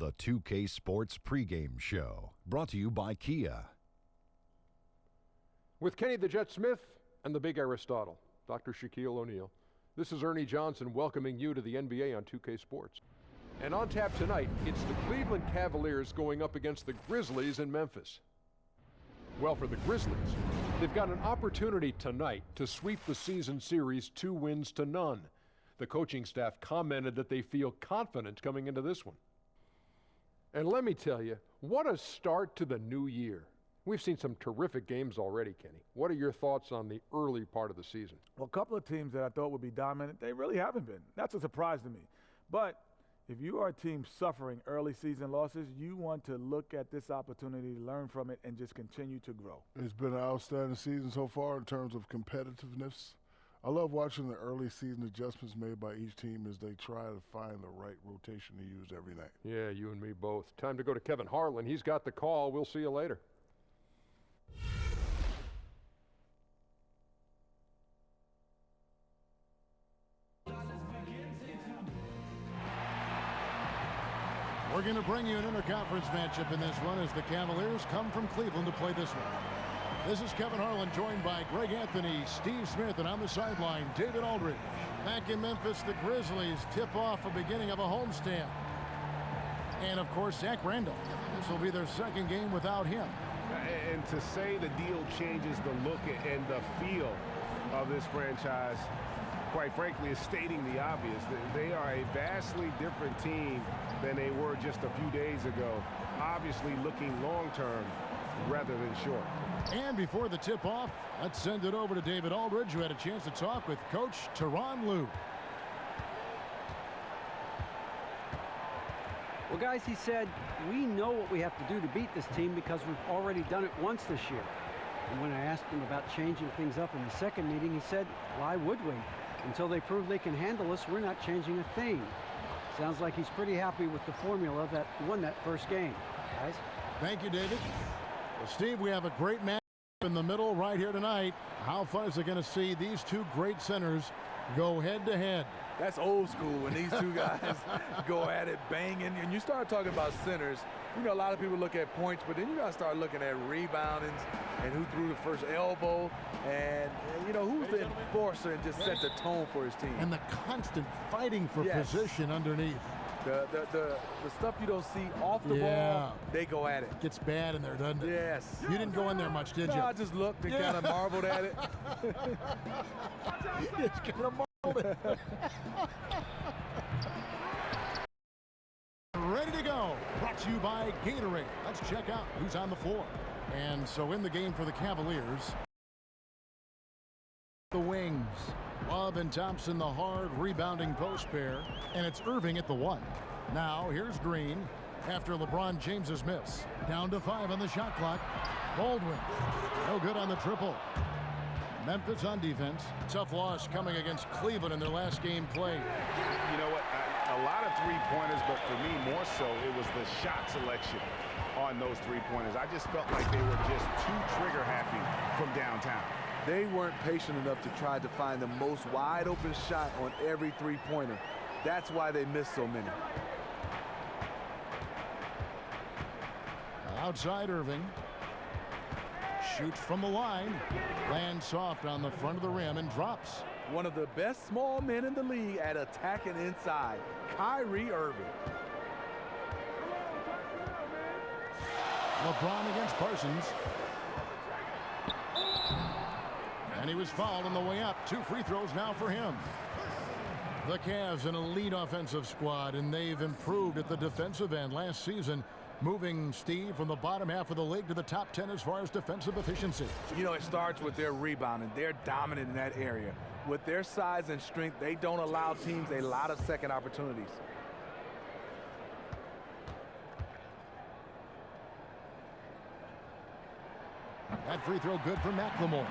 The 2K Sports Pregame Show, brought to you by Kia. With Kenny the Jet Smith and the Big Aristotle, Dr. Shaquille O'Neal, this is Ernie Johnson welcoming you to the NBA on 2K Sports. And on tap tonight, it's the Cleveland Cavaliers going up against the Grizzlies in Memphis. Well, for the Grizzlies, they've got an opportunity tonight to sweep the season series 2-0. The coaching staff commented that they feel confident coming into this one. And let me tell you, what a start to the new year. We've seen some terrific games already, Kenny. What are your thoughts on the early part of the season? Well, a couple of teams that I thought would be dominant, they really haven't been. That's a surprise to me. But if you are a team suffering early season losses, you want to look at this opportunity, learn from it, and just continue to grow. It's been an outstanding season so far in terms of competitiveness. I love watching the early season adjustments made by each team as they try to find the right rotation to use every night. Yeah, you and me both. Time to go to Kevin Harlan. He's got the call. We'll see you later. We're going to bring you an interconference matchup in this one as the Cavaliers come from Cleveland to play this one. This is Kevin Harlan, joined by Greg Anthony, Steve Smith, and on the sideline, David Aldridge. Back in Memphis, the Grizzlies tip off a beginning of a homestand. And, of course, Zach Randolph. This will be their second game without him. And to say the deal changes the look and the feel of this franchise, quite frankly, is stating the obvious. They are a vastly different team than they were just a few days ago. Obviously looking long-term rather than short. And before the tip-off, let's send it over to David Aldridge, who had a chance to talk with Coach Tyronn Lue. Well, guys, he said, we know what we have to do to beat this team because we've already done it once this year. And when I asked him about changing things up in the second meeting, he said, why would we? Until they prove they can handle us, we're not changing a thing. Sounds like he's pretty happy with the formula that won that first game. Guys? Thank you, David. Well, Steve, we have a great match in the middle right here tonight. How fun is it going to see these two great centers go head-to-head? That's old school when these two guys go at it, banging. And you start talking about centers, you know, a lot of people look at points, but then you got to start looking at reboundings and who threw the first elbow and you know, who's the enforcer and just set the tone for his team. And the constant fighting for position underneath. The stuff you don't see off the ball, they go at it. Gets bad in there, doesn't it? Yes. You didn't go in there much, did you? No, I just looked and kind of marveled at it. Just kind of marveled at it. Ready to go. Brought to you by Gatorade. Let's check out who's on the floor. And so in the game for the Cavaliers, the wings. Love and Thompson, the hard rebounding post pair. And it's Irving at the one. Now here's Green after LeBron James's miss. Down to 5 on the shot clock. Baldwin. No good on the triple. Memphis on defense. Tough loss coming against Cleveland in their last game played. You know what? A lot of three-pointers, but for me more so it was the shot selection on those three-pointers. I just felt like they were just too trigger happy from downtown. They weren't patient enough to try to find the most wide open shot on every three-pointer. That's why they missed so many. Outside Irving. Shoots from the line. Lands soft on the front of the rim and drops. One of the best small men in the league at attacking inside, Kyrie Irving. LeBron against Parsons. And he was fouled on the way up. 2 free throws now for him. The Cavs, an elite offensive squad, and they've improved at the defensive end last season, moving, Steve, from the bottom half of the league to the top 10 as far as defensive efficiency. You know, it starts with their rebounding. They're dominant in that area. With their size and strength, they don't allow teams a lot of second opportunities. That free throw good for McLemore.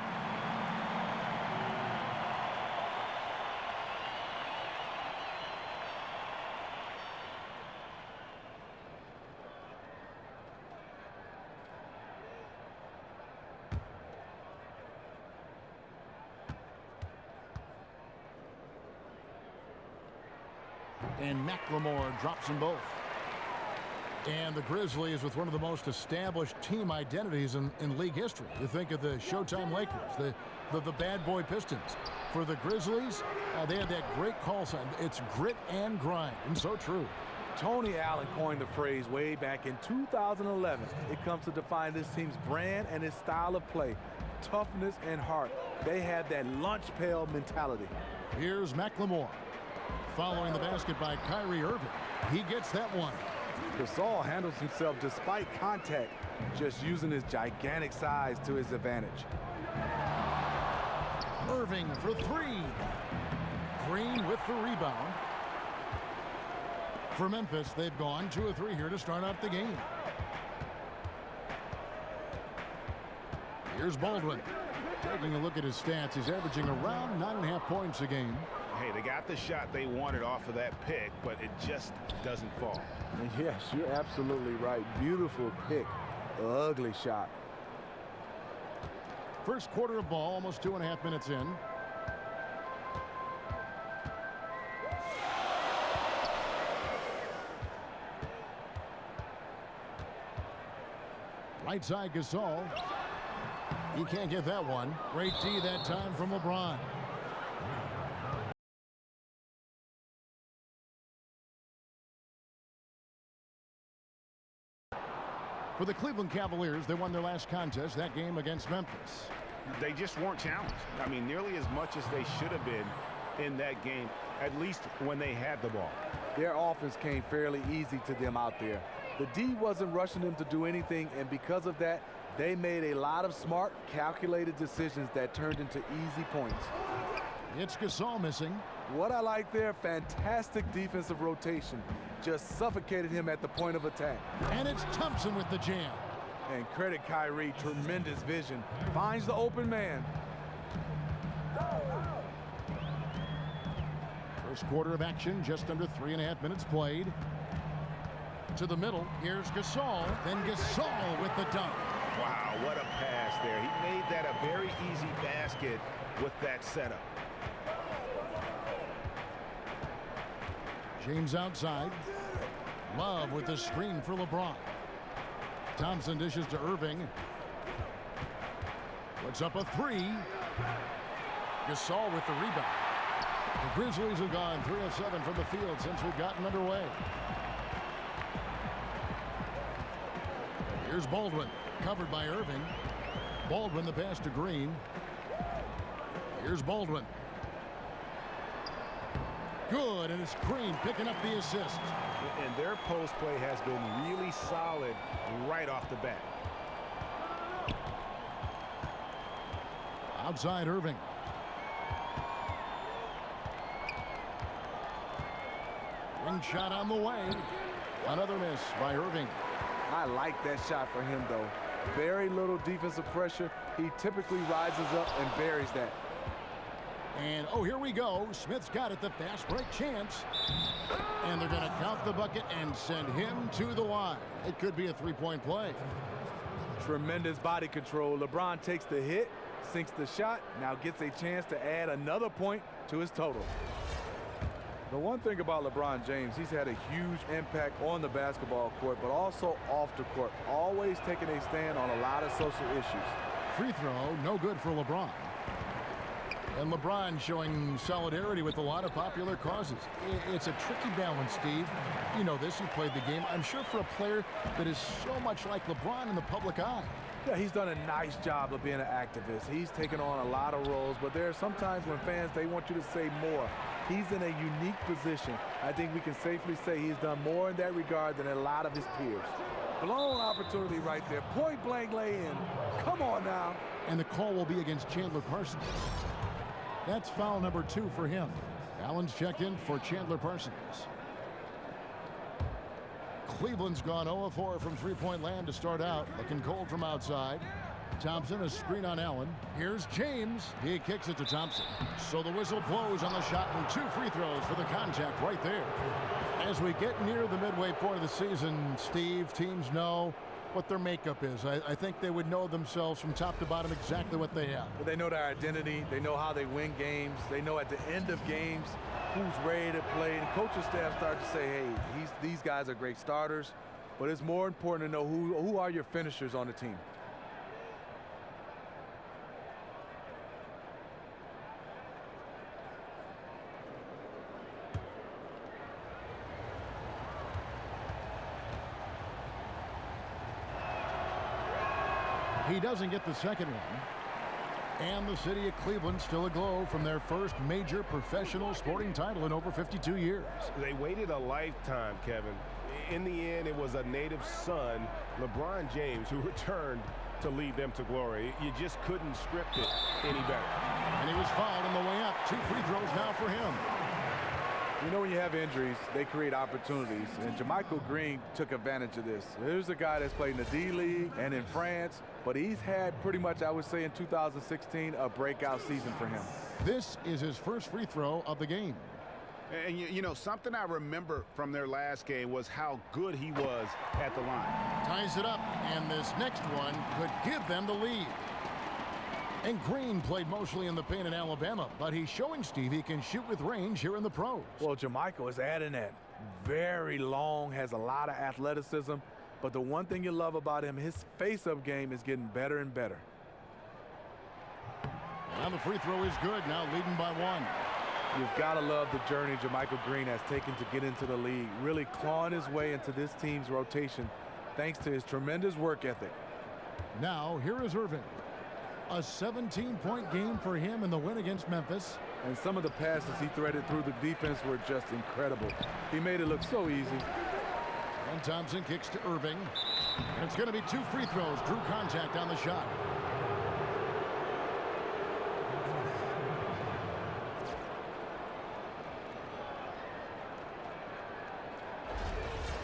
And McLemore drops them both. And the Grizzlies with one of the most established team identities in league history. You think of the Showtime Lakers, the bad boy Pistons. For the Grizzlies, they had that great call sign. It's grit and grind, and so true. Tony Allen coined the phrase way back in 2011. It comes to define this team's brand and its style of play. Toughness and heart. They have that lunch pail mentality. Here's McLemore. Following the basket by Kyrie Irving. He gets that one. Gasol handles himself despite contact, just using his gigantic size to his advantage. Irving for three. Green with the rebound. For Memphis, they've gone 2 of 3 here to start out the game. Here's Baldwin. Taking a look at his stats, he's averaging around 9.5 points a game. Hey, they got the shot they wanted off of that pick, but it just doesn't fall. And yes, you're absolutely right. Beautiful pick. Ugly shot. First quarter of ball, almost 2.5 minutes in. Right side Gasol. He can't get that one. Great D that time from LeBron. For the Cleveland Cavaliers, they won their last contest, that game against Memphis. They just weren't challenged. I mean, nearly as much as they should have been in that game, at least when they had the ball. Their offense came fairly easy to them out there. The D wasn't rushing them to do anything, and because of that, they made a lot of smart, calculated decisions that turned into easy points. It's Gasol missing. What I like there, fantastic defensive rotation. Just suffocated him at the point of attack. And it's Thompson with the jam. And credit Kyrie, tremendous vision. Finds the open man. First quarter of action, just under 3.5 minutes played. To the middle, here's Gasol. Then Gasol with the dunk. Wow, what a pass there. He made that a very easy basket with that setup. James outside. Love with the screen for LeBron. Thompson dishes to Irving. Puts up a three. Gasol with the rebound. The Grizzlies have gone 3 of 7 from the field since we've gotten underway. Here's Baldwin, covered by Irving. Baldwin the pass to Green. Here's Baldwin. Good, and it's Green picking up the assist. And their post play has been really solid right off the bat. Outside Irving. Ring shot on the way. Another miss by Irving. I like that shot for him, though. Very little defensive pressure. He typically rises up and buries that. And, oh, here we go. Smith's got it, the fast break chance. And they're going to count the bucket and send him to the line. It could be a three-point play. Tremendous body control. LeBron takes the hit, sinks the shot, now gets a chance to add another point to his total. The one thing about LeBron James, he's had a huge impact on the basketball court, but also off the court, always taking a stand on a lot of social issues. Free throw, no good for LeBron. And LeBron showing solidarity with a lot of popular causes. It's a tricky balance, Steve. You know this, you played the game. I'm sure for a player that is so much like LeBron in the public eye. Yeah, he's done a nice job of being an activist. He's taken on a lot of roles, but there are sometimes when fans, they want you to say more. He's in a unique position. I think we can safely say he's done more in that regard than a lot of his peers. Blown opportunity right there. Point blank lay in. Come on now. And the call will be against Chandler Parsons. That's foul number 2 for him. Allen's checked in for Chandler Parsons. Cleveland's gone 0 of 4 from three-point land to start out. Looking cold from outside. Thompson, a screen on Allen. Here's James. He kicks it to Thompson. So the whistle blows on the shot and 2 free throws for the contact right there. As we get near the midway point of the season, Steve, teams know what their makeup is. I think they would know themselves from top to bottom exactly what they have. But they know their identity. They know how they win games. They know at the end of games who's ready to play. And coaching staff start to say, hey, these guys are great starters. but it's more important to know who are your finishers on the team. He doesn't get the second one. And the city of Cleveland still aglow from their first major professional sporting title in over 52 years. They waited a lifetime, Kevin. In the end, it was a native son, LeBron James, who returned to lead them to glory. You just couldn't script it any better. And he was fouled on the way up. 2 free throws now for him. You know, when you have injuries, they create opportunities, and JaMychal Green took advantage of this. Here's a guy that's played in the D-League and in France, but he's had pretty much, I would say, in 2016, a breakout season for him. This is his first free throw of the game. And you know, something I remember from their last game was how good he was at the line. Ties it up, and this next one could give them the lead. And Green played mostly in the paint in Alabama, but he's showing Steve he can shoot with range here in the pros. Well, JaMychal is adding that. Very long, has a lot of athleticism, but the one thing you love about him, his face-up game is getting better and better. Now the free throw is good, now leading by 1. You've got to love the journey JaMychal Green has taken to get into the league, really clawing his way into this team's rotation thanks to his tremendous work ethic. Now, here is Irving. A 17-point game for him in the win against Memphis. And some of the passes he threaded through the defense were just incredible. He made it look so easy. And Thompson kicks to Irving. And it's going to be 2 free throws. Drew contact on the shot.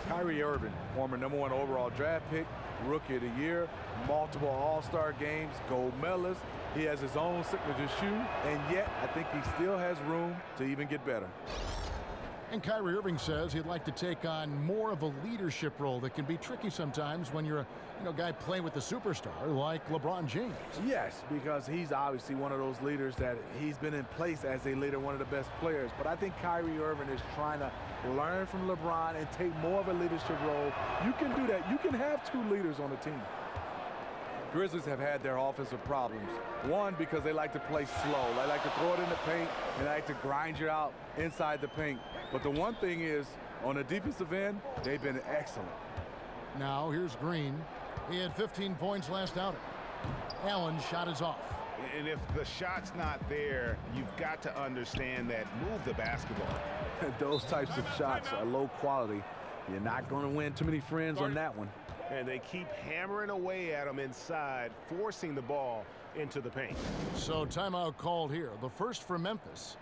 Kyrie Irving, former #1 overall draft pick, Rookie of the Year, multiple All-Star games, gold medalist. He has his own signature shoe, and yet I think he still has room to even get better. And Kyrie Irving says he'd like to take on more of a leadership role that can be tricky sometimes when you're a guy playing with a superstar like LeBron James. Yes, because he's obviously one of those leaders that he's been in place as a leader, one of the best players. But I think Kyrie Irving is trying to learn from LeBron and take more of a leadership role. You can do that. You can have 2 leaders on the team. Grizzlies have had their offensive problems. One, because they like to play slow. They like to throw it in the paint, and they like to grind you out inside the paint. But the one thing is, on the defensive end, they've been excellent. Now, here's Green. He had 15 points last outing. Allen's shot is off. And if the shot's not there, you've got to understand that move the basketball. Those types of shots are low quality. You're not going to win too many friends on that one. And they keep hammering away at him inside, forcing the ball into the paint. So timeout called here. The first for Memphis.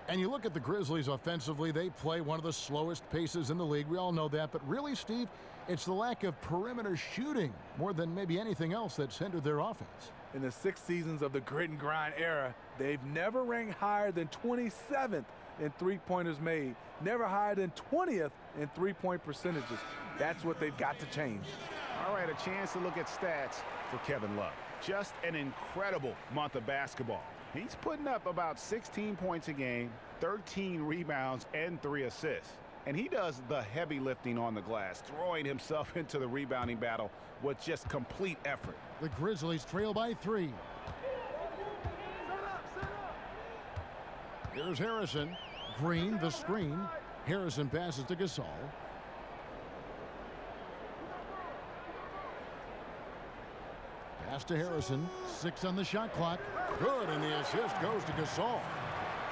And you look at the Grizzlies offensively, they play one of the slowest paces in the league. We all know that. But really, Steve, it's the lack of perimeter shooting more than maybe anything else that's hindered their offense. In the 6 seasons of the grit and grind era, they've never ranked higher than 27th in three-pointers made, never higher than 20th in three-point percentages. That's what they've got to change. All right, a chance to look at stats for Kevin Love. Just an incredible month of basketball. He's putting up about 16 points a game, 13 rebounds, and 3 assists. And he does the heavy lifting on the glass, throwing himself into the rebounding battle with just complete effort. The Grizzlies trail by 3. Here's Harrison. Green, the screen. Harrison passes to Gasol. Pass to Harrison. 6 on the shot clock. Good, and the assist goes to Gasol.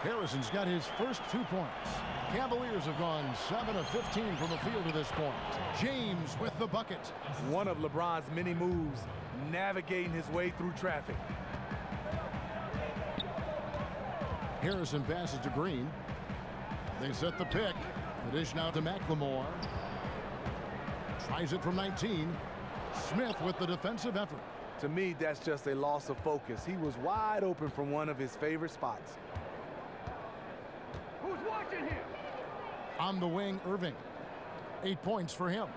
Harrison's got his first 2 points. Cavaliers have gone 7 of 15 from the field to this point. James with the bucket. One of LeBron's many moves, navigating his way through traffic. Harrison passes to Green. They set the pick. The dish now to McLemore. Tries it from 19. Smith with the defensive effort. To me, that's just a loss of focus. He was wide open from one of his favorite spots. Who's watching him? On the wing, Irving. 8 points for him.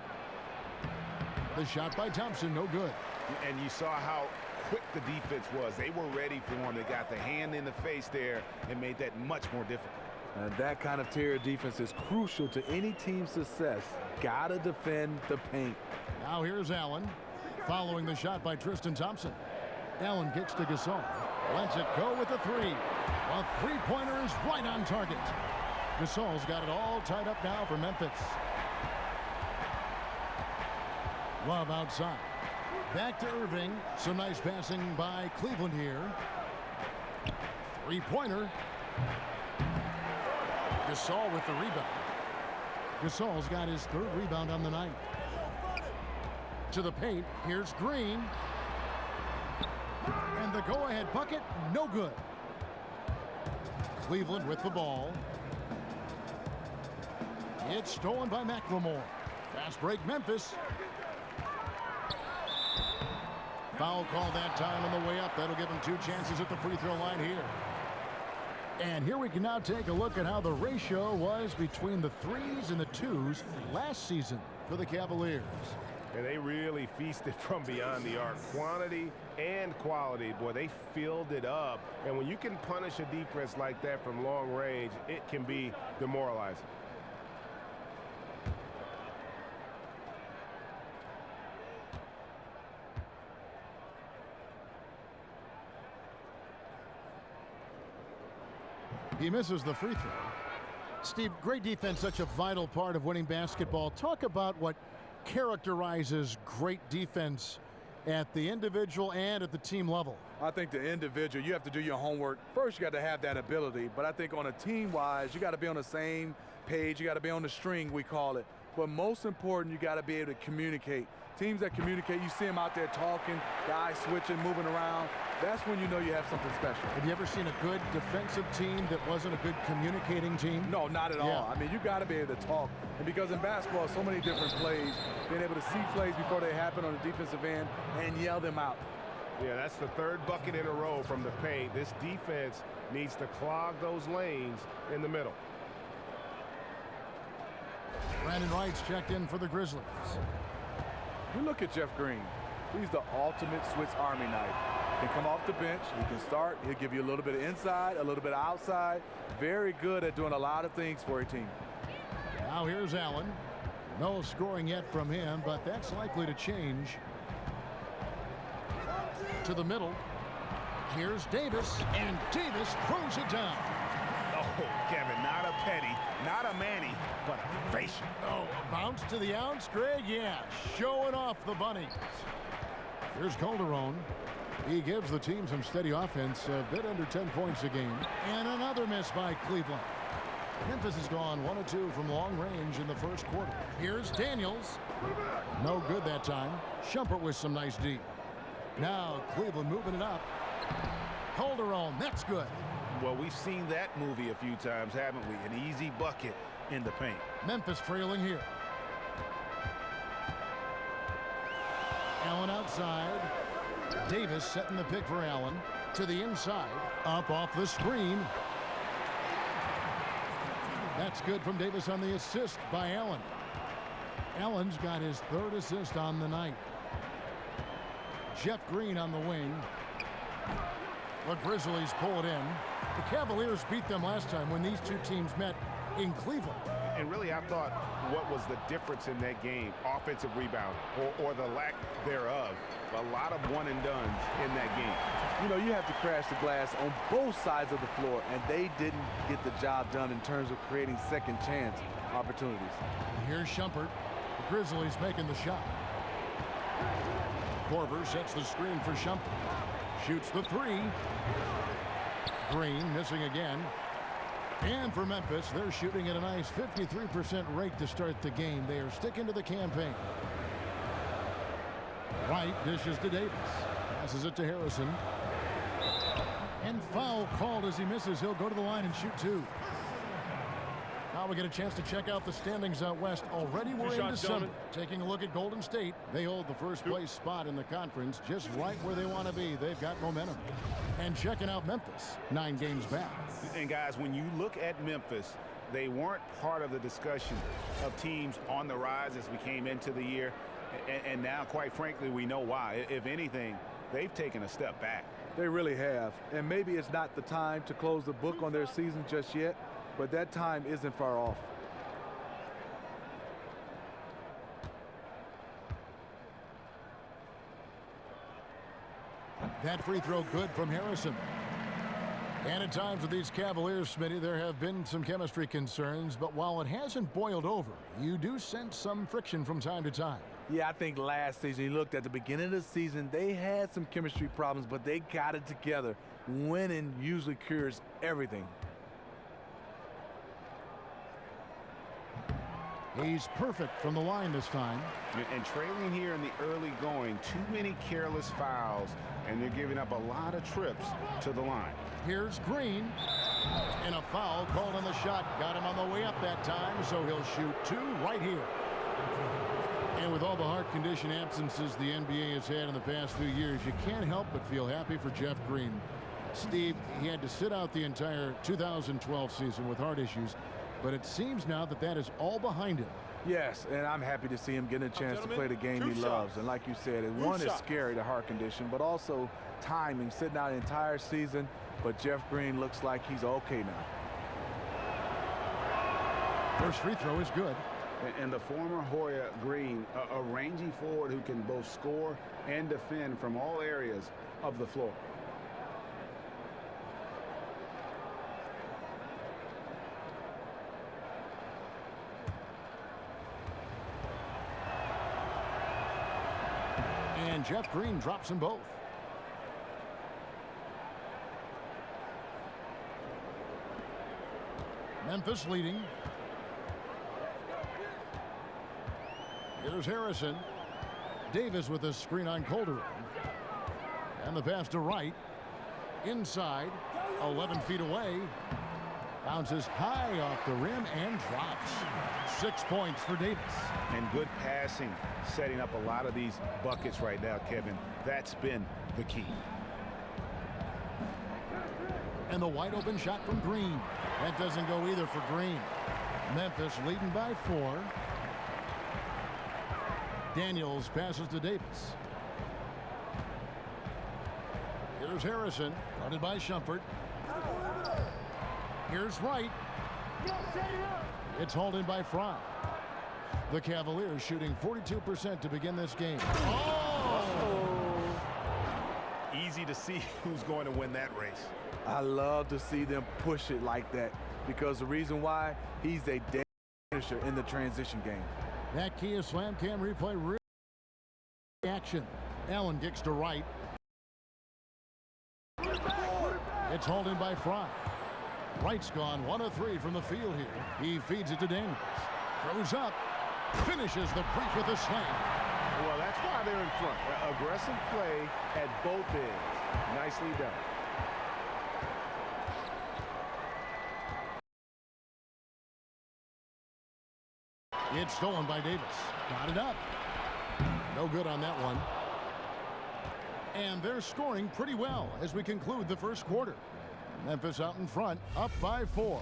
The shot by Thompson, no good. And you saw how quick the defense was. They were ready for him. They got the hand in the face there and made that much more difficult. And that kind of terrier defense is crucial to any team's success. Gotta defend the paint. Now here's Allen, following the shot by Tristan Thompson. Allen kicks to Gasol. Lets it go with a three. A three-pointer is right on target. Gasol's got it all tied up now for Memphis. Love outside. Back to Irving. Some nice passing by Cleveland here. Three-pointer. Gasol with the rebound. Gasol's got his third rebound on the night. To the paint. Here's Green. And the go-ahead bucket, no good. Cleveland with the ball. It's stolen by McLemore. Fast break, Memphis. Foul call that time on the way up. That'll give him 2 chances at the free throw line here. And here we can now take a look at how the ratio was between the 3s and the 2s last season for the Cavaliers. And they really feasted from beyond the arc. Quantity and quality. Boy, they filled it up. And when you can punish a defense like that from long range, it can be demoralizing. He misses the free throw. Steve, great defense, such a vital part of winning basketball. Talk about what characterizes great defense at the individual and at the team level. I think the individual, you have to do your homework. First, you got to have that ability. But I think on a team-wise, you got to be on the same page. You got to be on the string, we call it. But most important, you got to be able to communicate. Teams that communicate, you see them out there talking, guys switching, moving around. That's when you know you have something special. Have you ever seen a good defensive team that wasn't a good communicating team? No, not at all. I mean, you got to be able to talk. And because in basketball, so many different plays, being able to see plays before they happen on the defensive end and yell them out. Yeah, that's the 3rd bucket in a row from the paint. This defense needs to clog those lanes in the middle. Brandon Wright's checked in for the Grizzlies. We look at Jeff Green. He's the ultimate Swiss Army knife. He can come off the bench. He can start. He'll give you a little bit of inside, a little bit of outside. Very good at doing a lot of things for a team. Now here's Allen. No scoring yet from him, but that's likely to change. To the middle. Here's Davis, and Davis throws it down. Oh, Kevin, not a Petty, not a Manny, but a facial. Oh, a bounce to the ounce, Greg? Yeah, showing off the bunnies. Here's Calderon. He gives the team some steady offense, a bit under 10 points a game. And another miss by Cleveland. Memphis has gone 1 of 2 from long range in the first quarter. Here's Daniels. No good that time. Shumpert with some nice D. Now Cleveland moving it up. Calderon, that's good. Well, we've seen that movie a few times, haven't we? An easy bucket in the paint. Memphis trailing here. Allen outside. Davis setting the pick for Allen. To the inside. Up off the screen. That's good from Davis on the assist by Allen. Allen's got his 3rd assist on the night. Jeff Green on the wing. The Grizzlies pull it in. The Cavaliers beat them last time when these 2 teams met in Cleveland. And really, I thought what was the difference in that game? Offensive rebound or the lack thereof. A lot of one-and-dones in that game. You know, you have to crash the glass on both sides of the floor, and they didn't get the job done in terms of creating second chance opportunities. Here's Shumpert. The Grizzlies making the shot. Korver sets the screen for Shumpert. Shoots the 3. Green missing again. And for Memphis, they're shooting at a nice 53% rate to start the game. They are sticking to the campaign. Wright dishes to Davis. Passes it to Harrison. And foul called as he misses. He'll go to the line and shoot 2. Now we get a chance to check out the standings out west. Already we're in December. Taking a look at Golden State. They hold the first place spot in the conference, just right where they want to be. They've got momentum. And checking out Memphis, 9 games back. And guys, when you look at Memphis, they weren't part of the discussion of teams on the rise as we came into the year. And now, quite frankly, we know why. If anything, they've taken a step back. They really have. And maybe it's not the time to close the book on their season just yet. but that time isn't far off. That free throw good from Harrison. And at times with these Cavaliers, Smitty, there have been some chemistry concerns, but while it hasn't boiled over, you do sense some friction from time to time. Yeah, I think last season, you looked at the beginning of the season, they had some chemistry problems, but they got it together. Winning usually cures everything. He's perfect from the line this time. And trailing here in the early going, too many careless fouls, and they're giving up a lot of trips to the line. Here's Green. And a foul called on the shot. Got him on the way up that time, so he'll shoot 2 right here. And with all the heart condition absences the NBA has had in the past few years, you can't help but feel happy for Jeff Green. Steve, he had to sit out the entire 2012 season with heart issues, but it seems now that that is all behind him. Yes, and I'm happy to see him getting a chance to play the game he loves. And like you said, one is scary, the heart condition, but also timing, sitting out the entire season. But Jeff Green looks like he's okay now. First free throw is good. And the former Hoya Green, a rangy forward who can both score and defend from all areas of the floor. And Jeff Green drops them both. Memphis leading. Here's Harrison. Davis with a screen on Calderon. And the pass to Wright. Inside. 11 feet away. Bounces high off the rim and drops. 6 points for Davis. And good passing, setting up a lot of these buckets right now, Kevin. That's been the key. And the wide open shot from Green. That doesn't go either for Green. Memphis leading by 4. Daniels passes to Davis. Here's Harrison, guarded by Shumpert. Here's Wright. It's hauled in by Fry. The Cavaliers shooting 42% to begin this game. Easy to see who's going to win that race. I love to see them push it like that because the reason why, he's a damn finisher in the transition game. That Kia Slam Cam replay real action. Allen kicks to Wright. It's hauled in by Fry. Wright's gone 1 of 3 from the field here. He feeds it to Daniels. Throws up. Finishes the break with a slam. Well, that's why they're in front. Aggressive play at both ends. Nicely done. It's stolen by Davis. Got it up. No good on that one. And they're scoring pretty well as we conclude the first quarter. Memphis out in front, up by 4.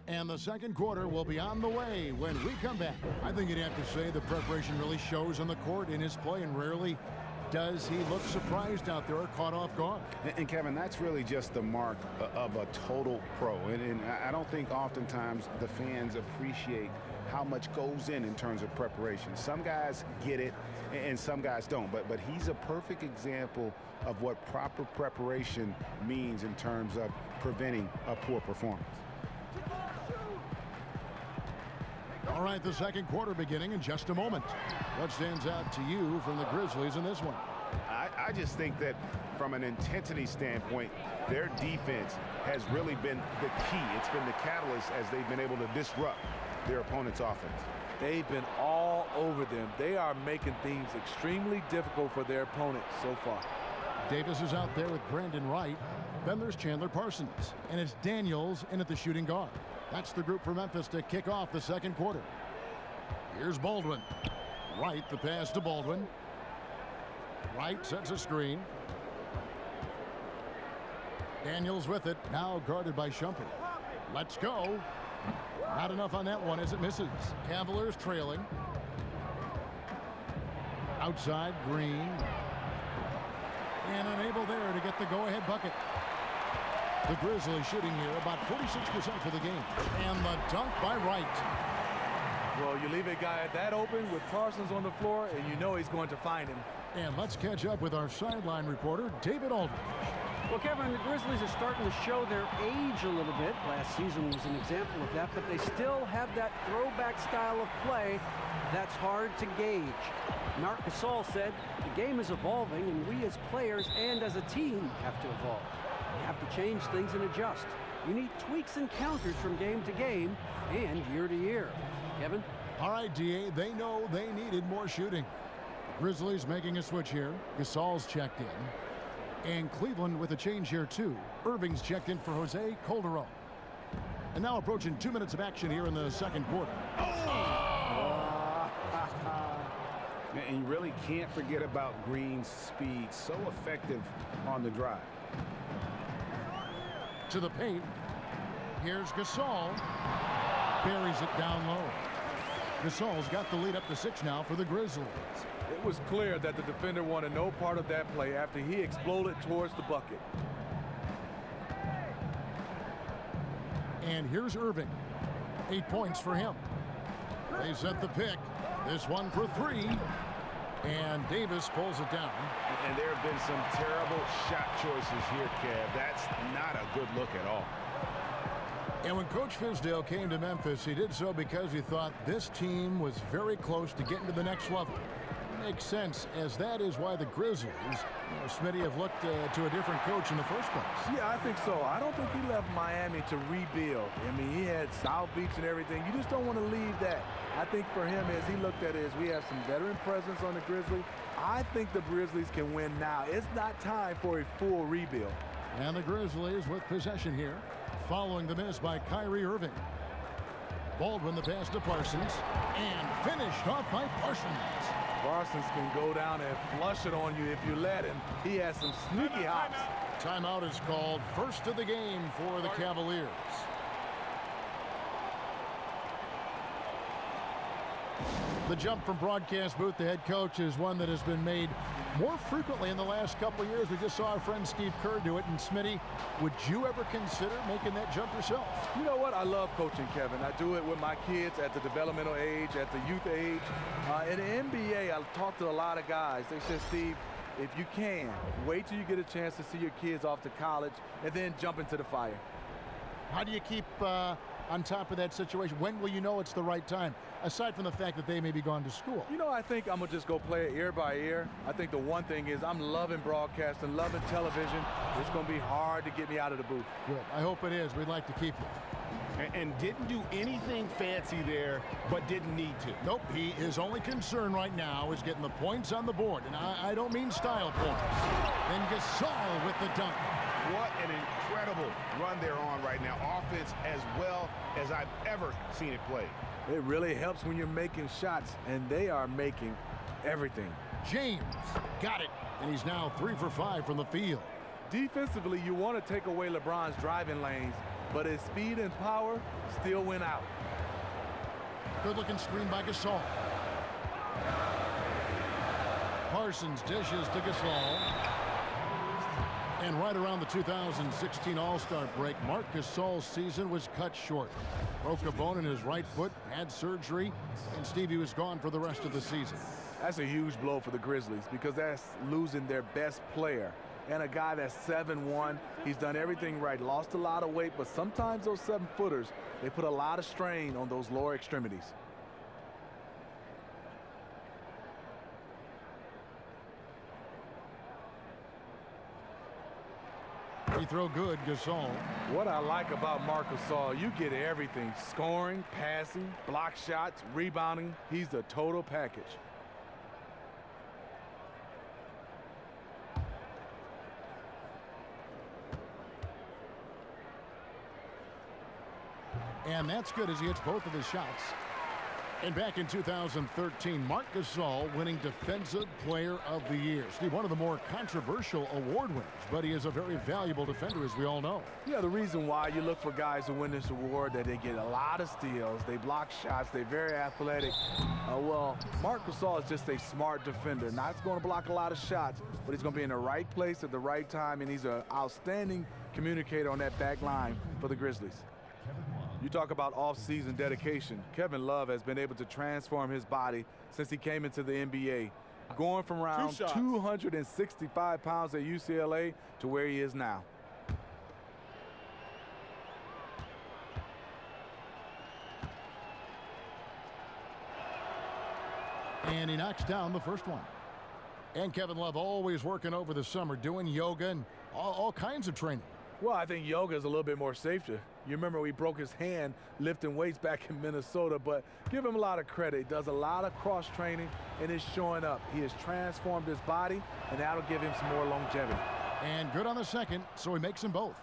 And the second quarter will be on the way when we come back. I think you'd have to say the preparation really shows on the court in his play, and rarely does he look surprised out there or caught off guard. And Kevin, that's really just the mark of a total pro. And I don't think oftentimes the fans appreciate how much goes in terms of preparation. Some guys get it and some guys don't, but he's a perfect example of what proper preparation means in terms of preventing a poor performance. All right, the second quarter beginning in just a moment. What stands out to you from the Grizzlies in this one? I just think that from an intensity standpoint, their defense has really been the key. It's been the catalyst as they've been able to disrupt their opponent's offense. They've been all over them. They are making things extremely difficult for their opponents so far. Davis is out there with Brandon Wright. Then there's Chandler Parsons. And it's Daniels in at the shooting guard. That's the group for Memphis to kick off the second quarter. Here's Baldwin. Wright, the pass to Baldwin. Wright sets a screen. Daniels with it, now guarded by Shumpert. Let's go. Not enough on that one as it misses. Cavaliers trailing. Outside, Green. And unable there to get the go-ahead bucket. The Grizzlies shooting here about 46% for the game. And the dunk by Wright. Well, you leave a guy that open with Parsons on the floor, and you know he's going to find him. And let's catch up with our sideline reporter, David Aldridge. Well, Kevin, the Grizzlies are starting to show their age a little bit. Last season was an example of that, but they still have that throwback style of play that's hard to gauge. Marc Gasol said, the game is evolving, and we as players and as a team have to evolve. We have to change things and adjust. You need tweaks and counters from game to game and year to year. Kevin? All right, DA, they know they needed more shooting. Grizzlies making a switch here. Gasol's checked in. And Cleveland with a change here, too. Irving's checked in for Jose Calderon. And now approaching 2 minutes of action here in the second quarter. And you really can't forget about Green's speed. So effective on the drive. To the paint. Here's Gasol. Buries it down low. Gasol's got the lead up to 6 now for the Grizzlies. It was clear that the defender wanted no part of that play after he exploded towards the bucket. And here's Irving. 8 points for him. They set the pick. This one for 3. And Davis pulls it down. And there have been some terrible shot choices here, Kev. That's not a good look at all. And when Coach Fizdale came to Memphis, he did so because he thought this team was very close to getting to the next level. Makes sense, as that is why the Grizzlies, Smitty, have looked to a different coach in the first place. Yeah, I think so. I don't think he left Miami to rebuild. I mean, he had South Beach and everything. You just don't want to leave that. I think for him, as he looked at it, is we have some veteran presence on the Grizzlies. I think the Grizzlies can win now. It's not time for a full rebuild. And the Grizzlies with possession here, following the miss by Kyrie Irving. Baldwin the pass to Parsons, and finished off by Parsons. Parsons can go down and flush it on you if you let him. He has some sneaky hops. Timeout is called. First of the game for the Cavaliers. The jump from broadcast booth to head coach is one that has been made more frequently in the last couple of years. We just saw our friend Steve Kerr do it. And Smitty, would you ever consider making that jump yourself? You know what? I love coaching, Kevin. I do it with my kids at the developmental age, at the youth age. In the NBA, I talk to a lot of guys. They said, Steve, if you can, wait till you get a chance to see your kids off to college and then jump into the fire. How do you keep on top of that situation? When will you know it's the right time, aside from the fact that they may be gone to school? You know, I think I'm going to just go play it ear by ear. I think the one thing is I'm loving broadcasting, loving television. It's going to be hard to get me out of the booth. Good. I hope it is. We'd like to keep you. And didn't do anything fancy there, but didn't need to. Nope. His only concern right now is getting the points on the board. And I don't mean style points. Then Gasol with the dunk. What an incredible run they're on right now. Offense as well as I've ever seen it played. It really helps when you're making shots, and they are making everything. James got it, and he's now 3 for 5 from the field. Defensively, you want to take away LeBron's driving lanes, but his speed and power still went out. Good-looking screen by Gasol. Parsons dishes to Gasol. And right around the 2016 All-Star break, Marc Gasol's season was cut short. Broke a bone in his right foot, had surgery, and Stevie was gone for the rest of the season. That's a huge blow for the Grizzlies because that's losing their best player. And a guy that's 7'1", he's done everything right, lost a lot of weight, but sometimes those 7-footers, they put a lot of strain on those lower extremities. Free throw good, Gasol. What I like about Marc Gasol, you get everything. Scoring, passing, block shots, rebounding. He's the total package. And that's good as he hits both of his shots. And back in 2013, Marc Gasol winning Defensive Player of the Year. Steve, one of the more controversial award winners, but he is a very valuable defender, as we all know. Yeah, the reason why you look for guys who win this award, that they get a lot of steals, they block shots, they're very athletic. Well, Marc Gasol is just a smart defender. Not going to block a lot of shots, but he's going to be in the right place at the right time, and he's an outstanding communicator on that back line for the Grizzlies. You talk about off-season dedication. Kevin Love has been able to transform his body since he came into the NBA, going from around 265 pounds at UCLA to where he is now. And he knocks down the first one. And Kevin Love always working over the summer, doing yoga and all kinds of training. Well, I think yoga is a little bit more safer. You remember he broke his hand lifting weights back in Minnesota, but give him a lot of credit. He does a lot of cross training and is showing up. He has transformed his body, and that'll give him some more longevity. And good on the second, so he makes them both.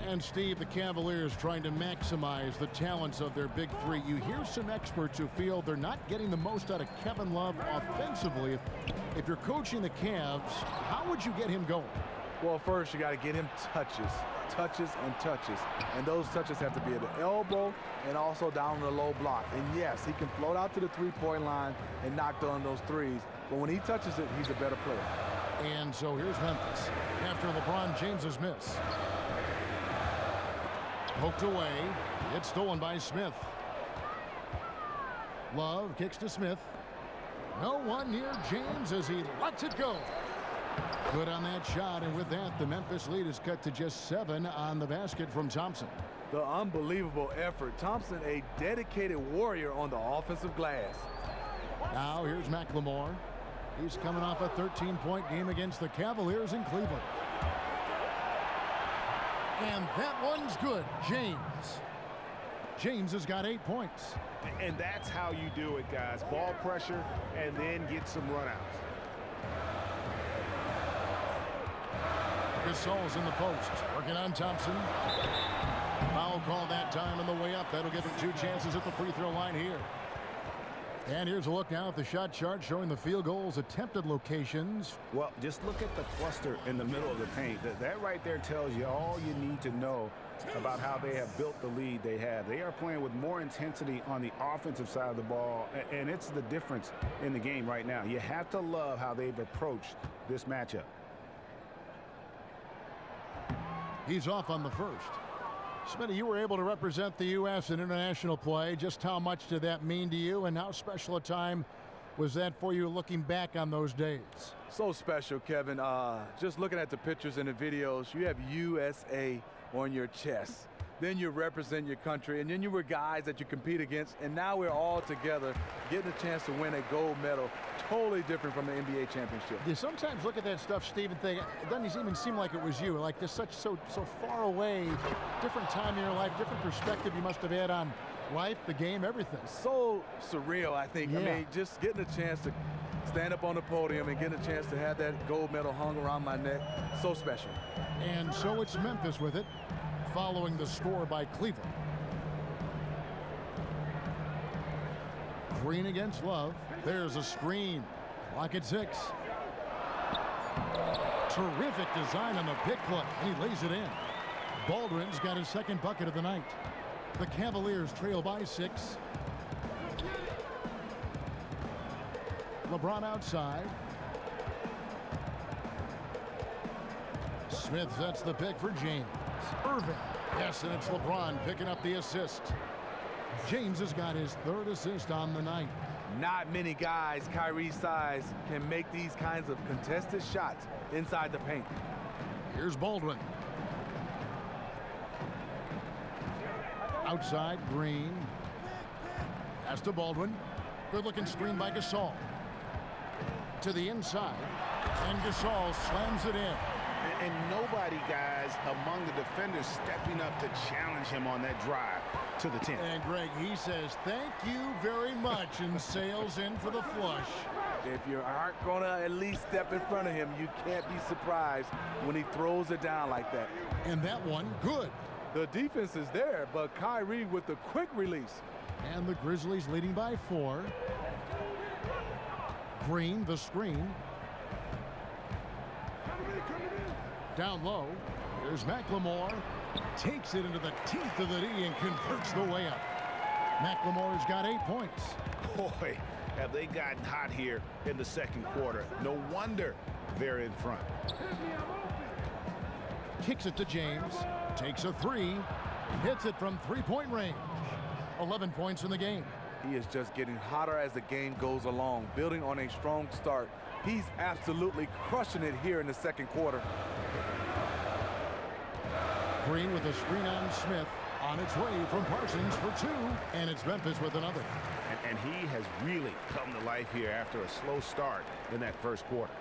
And Steve, the Cavaliers trying to maximize the talents of their big three. You hear some experts who feel they're not getting the most out of Kevin Love offensively. If you're coaching the Cavs, how would you get him going? Well, first you got to get him touches and touches. And those touches have to be at the elbow and also down the low block. And yes, he can float out to the three-point line and knock down those threes. But when he touches it, he's a better player. And so here's Memphis after LeBron James's miss. Poked away. It's stolen by Smith. Love kicks to Smith. No one near James as he lets it go. Good on that shot, and with that, the Memphis lead is cut to just 7 on the basket from Thompson. The unbelievable effort. Thompson, a dedicated warrior on the offensive glass. Now here's McLemore. He's coming off a 13-point game against the Cavaliers in Cleveland. And that one's good. James has got 8 points. And that's how you do it, guys. Ball pressure and then get some runouts. Gasol's in the post, working on Thompson. Foul call that time on the way up. That'll give him 2 chances at the free throw line here. And here's a look now at the shot chart showing the field goals attempted locations. Well, just look at the cluster in the middle of the paint. That right there tells you all you need to know about how they have built the lead they have. They are playing with more intensity on the offensive side of the ball, and it's the difference in the game right now. You have to love how they've approached this matchup. He's off on the first. Smitty, you were able to represent the U.S. in international play. Just how much did that mean to you, and how special a time was that for you looking back on those days? So special, Kevin. Just looking at the pictures and the videos, you have USA on your chest. Then you represent your country, and then you were guys that you compete against, and now we're all together getting a chance to win a gold medal. Totally different from the NBA championship. You sometimes look at that stuff, Steve, and think, it doesn't even seem like it was you. Like this so far away, different time in your life, different perspective you must have had on life, the game, everything. So surreal, I think. Yeah. I mean, just getting a chance to stand up on the podium and getting a chance to have that gold medal hung around my neck, so special. And so it's Memphis with it, following the score by Cleveland. Green against Love. There's a screen. Clock at 6. Terrific design on the pick play, and he lays it in. Baldwin's got his second bucket of the night. The Cavaliers trail by 6. LeBron outside. Smith sets the pick for James. Irving. Yes, and it's LeBron picking up the assist. James has got his 3rd assist on the night. Not many guys Kyrie's size can make these kinds of contested shots inside the paint. Here's Baldwin. Outside, Green. Pass to Baldwin. Good-looking screen by Gasol. To the inside. And Gasol slams it in. And nobody, guys, among the defenders stepping up to challenge him on that drive to the 10. And Greg, he says, thank you very much, and sails in for the flush. If you aren't going to at least step in front of him, you can't be surprised when he throws it down like that. And that one, good. The defense is there, but Kyrie with the quick release. And the Grizzlies leading by 4. Green, the screen. Down low. Here's McLemore. Takes it into the teeth of the D and converts the way up. McLemore's got 8 points. Boy, have they gotten hot here in the second quarter. No wonder they're in front. Kicks it to James. Takes a three. Hits it from three-point range. 11 points in the game. He is just getting hotter as the game goes along, building on a strong start. He's absolutely crushing it here in the second quarter. Green with a screen on Smith. On its way from Parsons for two, and it's Memphis with another. And he has really come to life here after a slow start in that first quarter.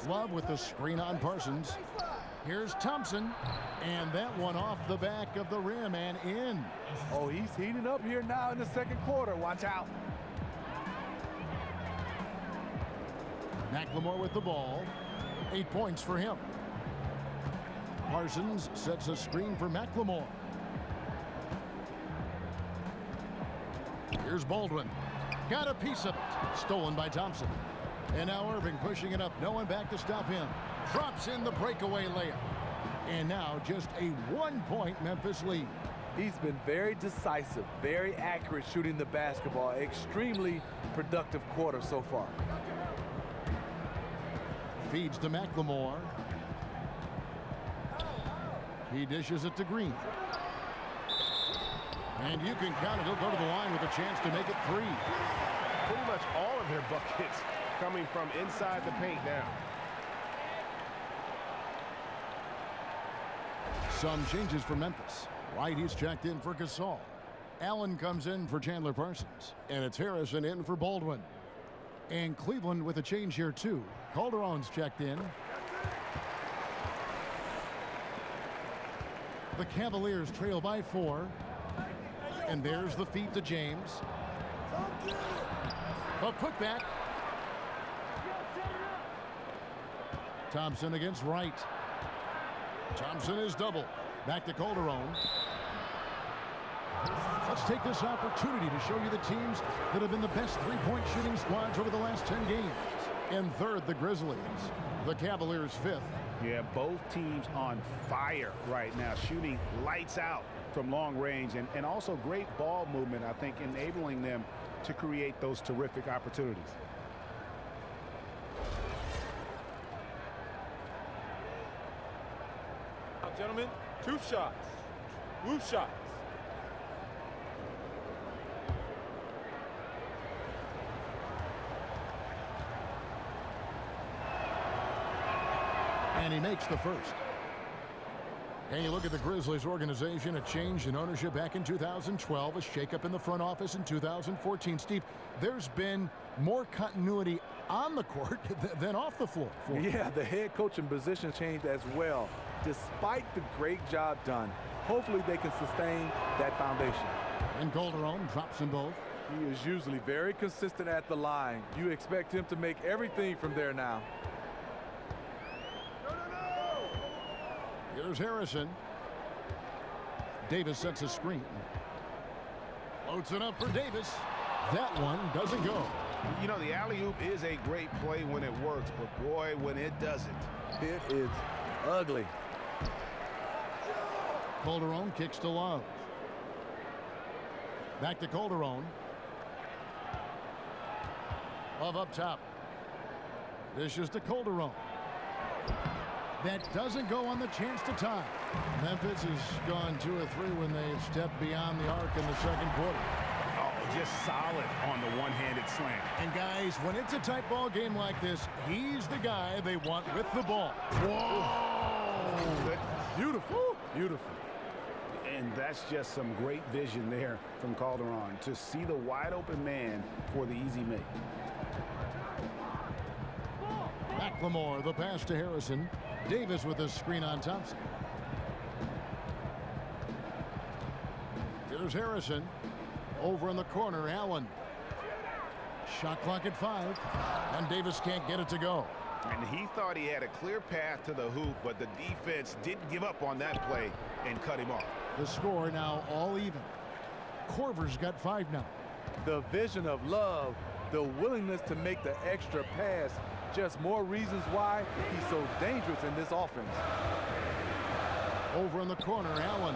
Love with the screen on Parsons. Here's Thompson, and that one off the back of the rim and in. Oh, he's heating up here now in the second quarter. Watch out. McLemore with the ball. 8 points for him. Parsons sets a screen for McLemore. Here's Baldwin. Got a piece of it. Stolen by Thompson. And now Irving pushing it up. No one back to stop him. Drops in the breakaway layup. And now just a 1-point Memphis lead. He's been very decisive, very accurate shooting the basketball. Extremely productive quarter so far. Feeds to McLemore. He dishes it to Green. And you can count it. He'll go to the line with a chance to make it three. Pretty much all of their buckets coming from inside the paint now. Some changes for Memphis. White, he's checked in for Gasol. Allen comes in for Chandler Parsons. And it's Harrison in for Baldwin. And Cleveland with a change here too. Calderon's checked in. The Cavaliers trail by 4. And there's the feed to James. A putback. Thompson against Wright. Thompson is double. Back to Calderon. Let's take this opportunity to show you the teams that have been the best three-point shooting squads over the last 10 games. In third, the Grizzlies. The Cavaliers 5th. Yeah, both teams on fire right now, shooting lights out from long range, and also great ball movement, I think, enabling them to create those terrific opportunities. Now, gentlemen, 2 shots. 2 shots. And he makes the first. And you look at the Grizzlies organization, a change in ownership back in 2012, a shakeup in the front office in 2014. Steve, there's been more continuity on the court than off the floor. Yeah, the head coaching position changed as well. Despite the great job done, hopefully they can sustain that foundation. And Calderon drops them both. He is usually very consistent at the line. You expect him to make everything from there now. Here's Harrison. Davis sets a screen. Loads it up for Davis. That one doesn't go. You know, the alley-oop is a great play when it works, but boy, when it doesn't. It is ugly. Calderon kicks to Love. Back to Calderon. Love up top. Dishes to Calderon. That doesn't go on the chance to tie. Memphis has gone 2 or 3 when they've stepped beyond the arc in the second quarter. Oh, just solid on the one-handed slam. And guys, when it's a tight ball game like this, he's the guy they want with the ball. Whoa! Beautiful, beautiful. And that's just some great vision there from Calderon to see the wide-open man for the easy make. McLemore, the pass to Harrison. Davis with a screen on Thompson. Here's Harrison. Over in the corner, Allen. Shot clock at 5. And Davis can't get it to go. And he thought he had a clear path to the hoop, but the defense didn't give up on that play and cut him off. The score now all even. Korver's got 5 now. The vision of Love, the willingness to make the extra pass, just more reasons why he's so dangerous in this offense. Over in the corner, Allen.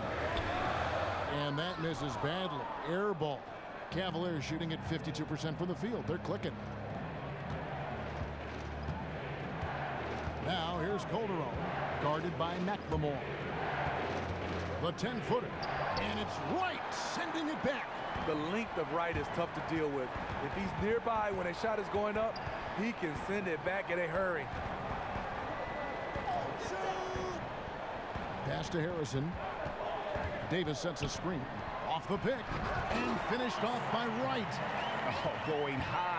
And that misses badly. Air ball. Cavaliers shooting at 52% from the field. They're clicking. Now here's Calderon, guarded by McLemore. The 10-footer, and it's right, sending it back. The length of right is tough to deal with. If he's nearby when a shot is going up, he can send it back in a hurry. Pass to Harrison. Davis sets a screen. Off the pick, and finished off by Wright. Oh, going high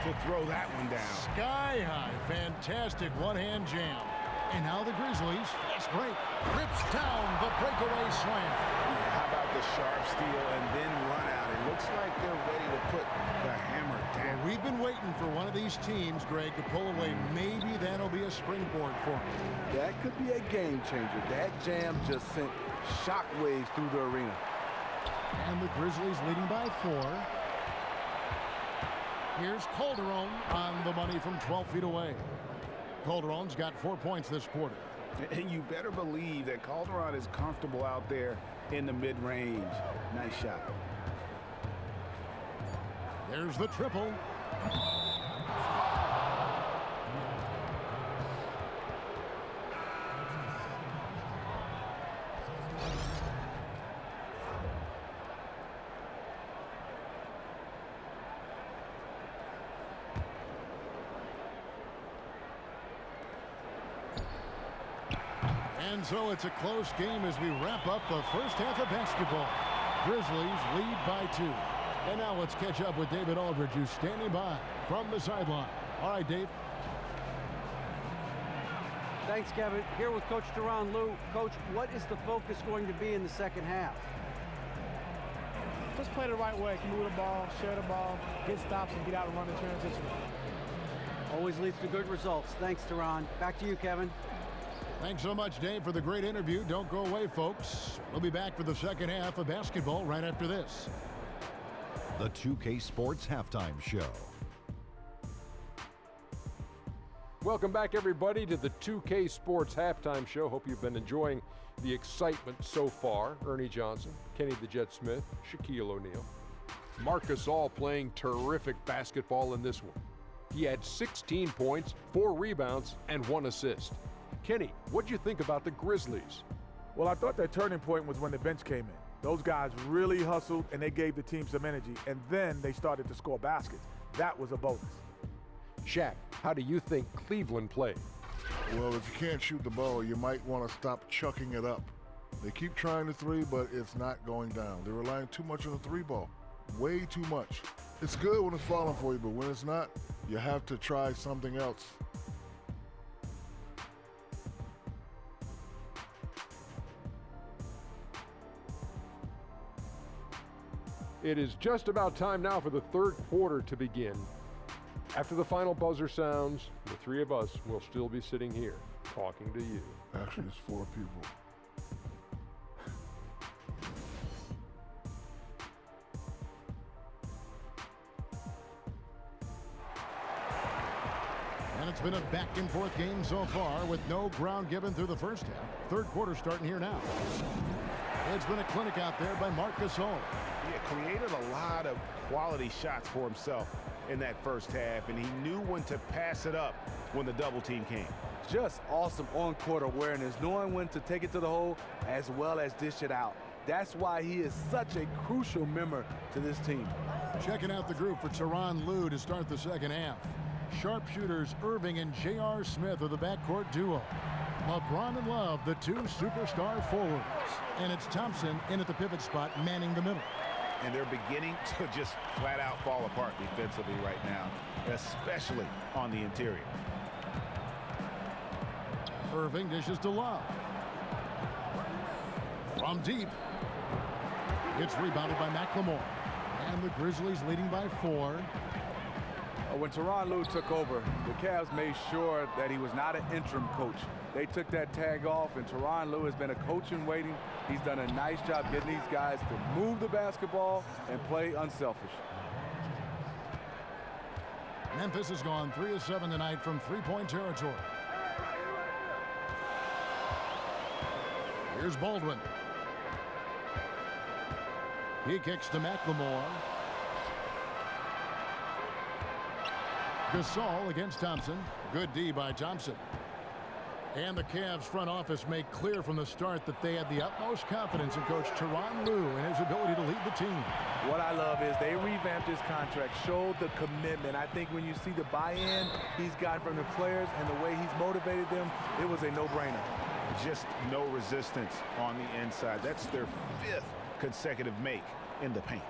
to throw that one down. Sky high, fantastic one-hand jam. And now the Grizzlies, fast break, rips down the breakaway slam. How about the sharp steal and then run out? It looks like they're ready to put the hammer down. Well, we've been waiting for one of these teams, Greg, to pull away. Maybe that'll be a springboard for them. That could be a game changer. That jam just sent shockwaves through the arena. And the Grizzlies leading by 4. Here's Calderon on the money from 12 feet away. Calderon's got 4 points this quarter. And you better believe that Calderon is comfortable out there in the mid-range. Nice shot. There's the triple. And so it's a close game as we wrap up the first half of basketball. Grizzlies lead by 2. And now let's catch up with David Aldridge, who's standing by from the sideline. All right, Dave. Thanks, Kevin. Here with Coach Tyronn Lue. Coach, what is the focus going to be in the second half? Just play the right way. Move the ball, share the ball, get stops, and get out and run the transition. Always leads to good results. Thanks, Tyronn. Back to you, Kevin. Thanks so much, Dave, for the great interview. Don't go away, folks. We'll be back for the second half of basketball right after this. The 2K Sports Halftime Show. Welcome back, everybody, to the 2K Sports Halftime Show. Hope you've been enjoying the excitement so far. Ernie Johnson, Kenny the Jet Smith, Shaquille O'Neal. Marcus All playing terrific basketball in this one. He had 16 points, 4 rebounds, and 1 assist. Kenny, what'd you think about the Grizzlies? Well, I thought that turning point was when the bench came in. Those guys really hustled, and they gave the team some energy, and then they started to score baskets. That was a bonus. Shaq, how do you think Cleveland played? Well, if you can't shoot the ball, you might want to stop chucking it up. They keep trying the 3, but it's not going down. They're relying too much on the 3 ball. Way too much. It's good when it's falling for you, but when it's not, you have to try something else. It is just about time now for the third quarter to begin. After the final buzzer sounds, the 3 of us will still be sitting here talking to you. Actually, it's 4 people. And it's been a back-and-forth game so far with no ground given through the first half. Third quarter starting here now. It's been a clinic out there by Marcus All. He created a lot of quality shots for himself in that first half, and he knew when to pass it up when the double team came. Just awesome on-court awareness, knowing when to take it to the hole as well as dish it out. That's why he is such a crucial member to this team. Checking out the group for Tyronn Lue to start the second half. Sharpshooters Irving and J.R. Smith are the backcourt duo. LeBron and Love, the 2 superstar forwards. And it's Thompson in at the pivot spot, manning the middle. And they're beginning to just flat out fall apart defensively right now, especially on the interior. Irving dishes to Love. From deep. It's rebounded by McLemore. And the Grizzlies leading by 4. When Tyronn Lue took over, the Cavs made sure that he was not an interim coach. They took that tag off, and Tyronn Lue has been a coach in waiting. He's done a nice job getting these guys to move the basketball and play unselfish. Memphis has gone 3 of 7 tonight from three-point territory. Here's Baldwin. He kicks to McLemore. Gasol against Thompson. Good D by Thompson. And the Cavs front office made clear from the start that they had the utmost confidence in Coach Tyronn Lue and his ability to lead the team. What I love is they revamped his contract, showed the commitment. I think when you see the buy-in he's got from the players and the way he's motivated them, it was a no-brainer. Just no resistance on the inside. That's their 5th consecutive make in the paint.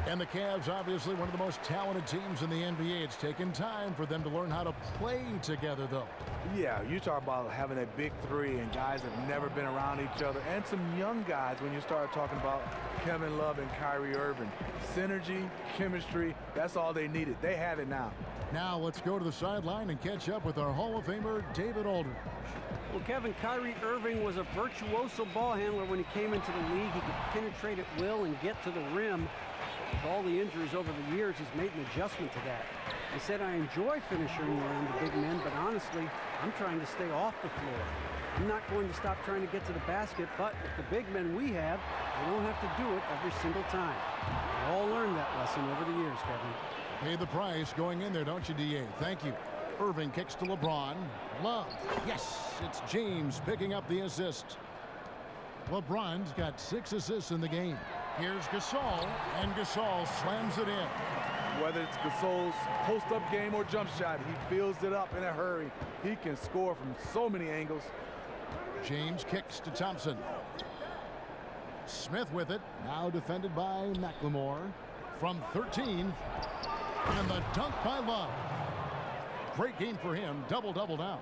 And the Cavs, obviously one of the most talented teams in the NBA. It's taken time for them to learn how to play together, though. Yeah, you talk about having a big three and guys that have never been around each other, and some young guys when you start talking about Kevin Love and Kyrie Irving. Synergy, chemistry, that's all they needed. They have it now. Now let's go to the sideline and catch up with our Hall of Famer, David Aldridge. Well, Kevin, Kyrie Irving was a virtuoso ball handler when he came into the league. He could penetrate at will and get to the rim. With all the injuries over the years, he's made an adjustment to that. He said, I enjoy finishing around the big men, but honestly, I'm trying to stay off the floor. I'm not going to stop trying to get to the basket, but with the big men we have, we don't have to do it every single time. We all learned that lesson over the years, Kevin. Pay the price going in there, don't you, D.A.? Thank you. Irving kicks to LeBron. Love. Yes, it's James picking up the assist. LeBron's got 6 assists in the game. Here's Gasol, and Gasol slams it in. Whether it's Gasol's post-up game or jump shot, he fills it up in a hurry. He can score from so many angles. James kicks to Thompson. Smith with it, now defended by McLemore. From 13, and the dunk by Love. Great game for him, double-double now.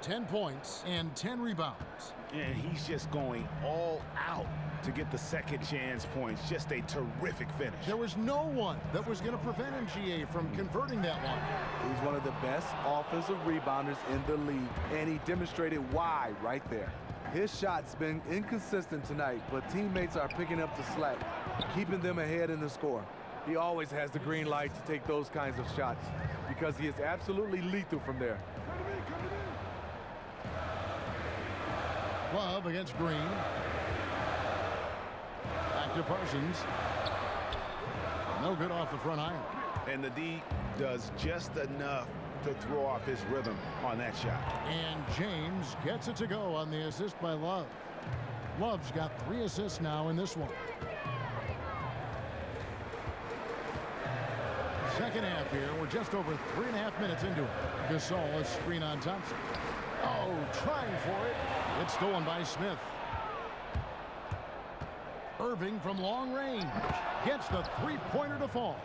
10 points and 10 rebounds. And he's just going all out to get the second chance points. Just a terrific finish. There was no one that was going to prevent him, GA, from converting that one. He's one of the best offensive rebounders in the league, and he demonstrated why right there. His shot's been inconsistent tonight, but teammates are picking up the slack, keeping them ahead in the score. He always has the green light to take those kinds of shots because he is absolutely lethal from there. Love against Green. Back to Parsons. No good off the front iron. And the D does just enough to throw off his rhythm on that shot. And James gets it to go on the assist by Love. Love's got 3 assists now in this one. Second half here. We're just over 3.5 minutes into it. Gasol is screen on Thompson. Oh, trying for it. It's stolen by Smith. Irving from long range gets the 3-pointer to fall.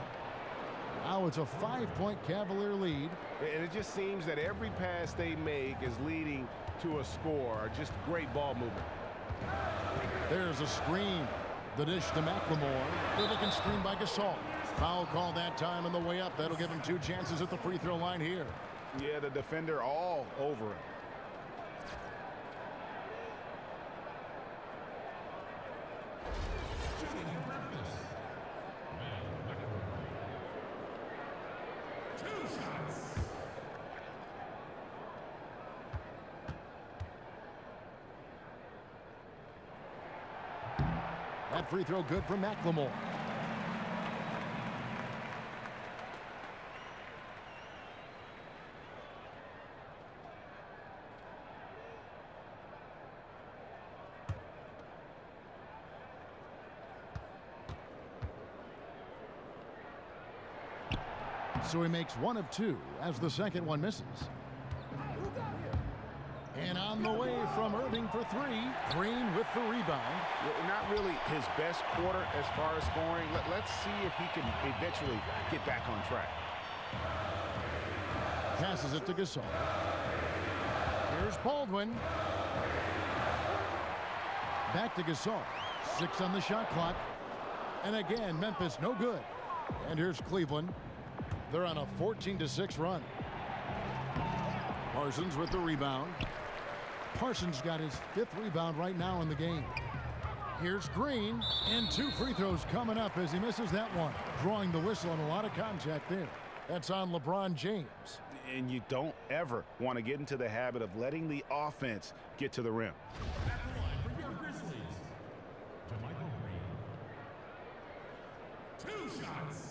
Now it's a 5-point Cavalier lead. And it just seems that every pass they make is leading to a score. Just great ball movement. There's a screen. The dish to McLemore. Good looking screen by Gasol. Foul call that time on the way up. That'll give him 2 chances at the free throw line here. Yeah, the defender all over him. That free throw good for McLemore. So he makes 1 of 2 as the second one misses. And on the way from Irving for 3. Green with the rebound. Not really his best quarter as far as scoring. Let's see if he can eventually get back on track. Passes it to Gasol. Here's Baldwin. Back to Gasol. 6 on the shot clock. And again, Memphis no good. And here's Cleveland. They're on a 14-6 run. Parsons with the rebound. Parsons got his 5th rebound right now in the game. Here's Green, and 2 free throws coming up as he misses that one. Drawing the whistle on a lot of contact there. That's on LeBron James. And you don't ever want to get into the habit of letting the offense get to the rim. At the line for your Grizzlies, Michael Green. 2 shots.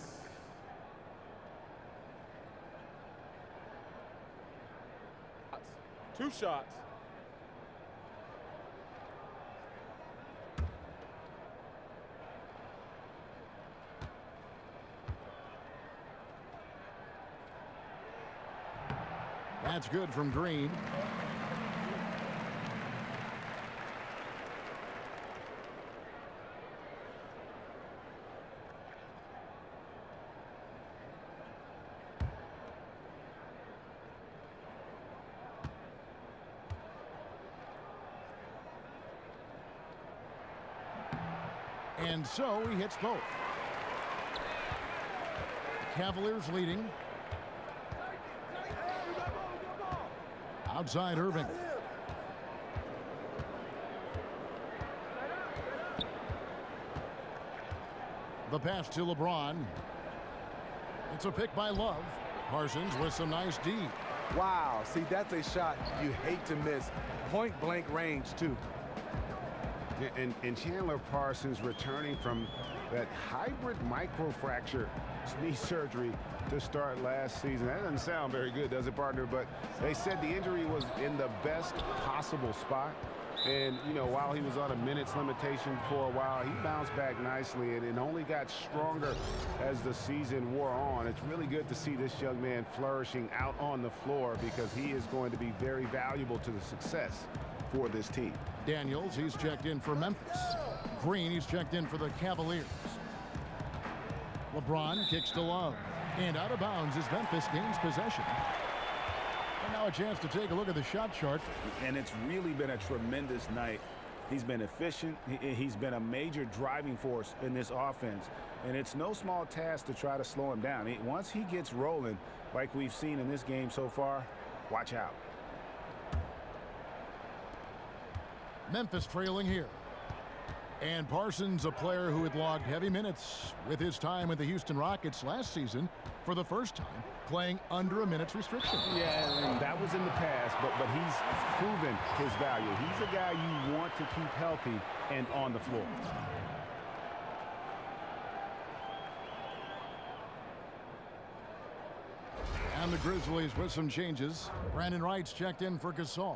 2 shots. That's good from Green. And so he hits both. The Cavaliers leading. Outside Irving. The pass to LeBron. It's a pick by Love. Parsons with some nice D. Wow, see, that's a shot you hate to miss. Point blank range, too. And Chandler Parsons returning from that hybrid microfracture knee surgery to start last season. That doesn't sound very good, does it, partner? But they said the injury was in the best possible spot. And, you know, while he was on a minutes limitation for a while, he bounced back nicely, and it only got stronger as the season wore on. It's really good to see this young man flourishing out on the floor, because he is going to be very valuable to the success for this team. Daniels, he's checked in for Memphis. Green, he's checked in for the Cavaliers. LeBron kicks to Love. And out of bounds as Memphis gains possession. And now a chance to take a look at the shot chart. And it's really been a tremendous night. He's been efficient. He's been a major driving force in this offense. And it's no small task to try to slow him down. Once he gets rolling, like we've seen in this game so far, watch out. Memphis trailing here. And Parsons, a player who had logged heavy minutes with his time with the Houston Rockets last season, for the first time playing under a minute's restriction. Yeah, and that was in the past, but he's proven his value. He's a guy you want to keep healthy and on the floor. And the Grizzlies with some changes. Brandon Wright's checked in for Gasol.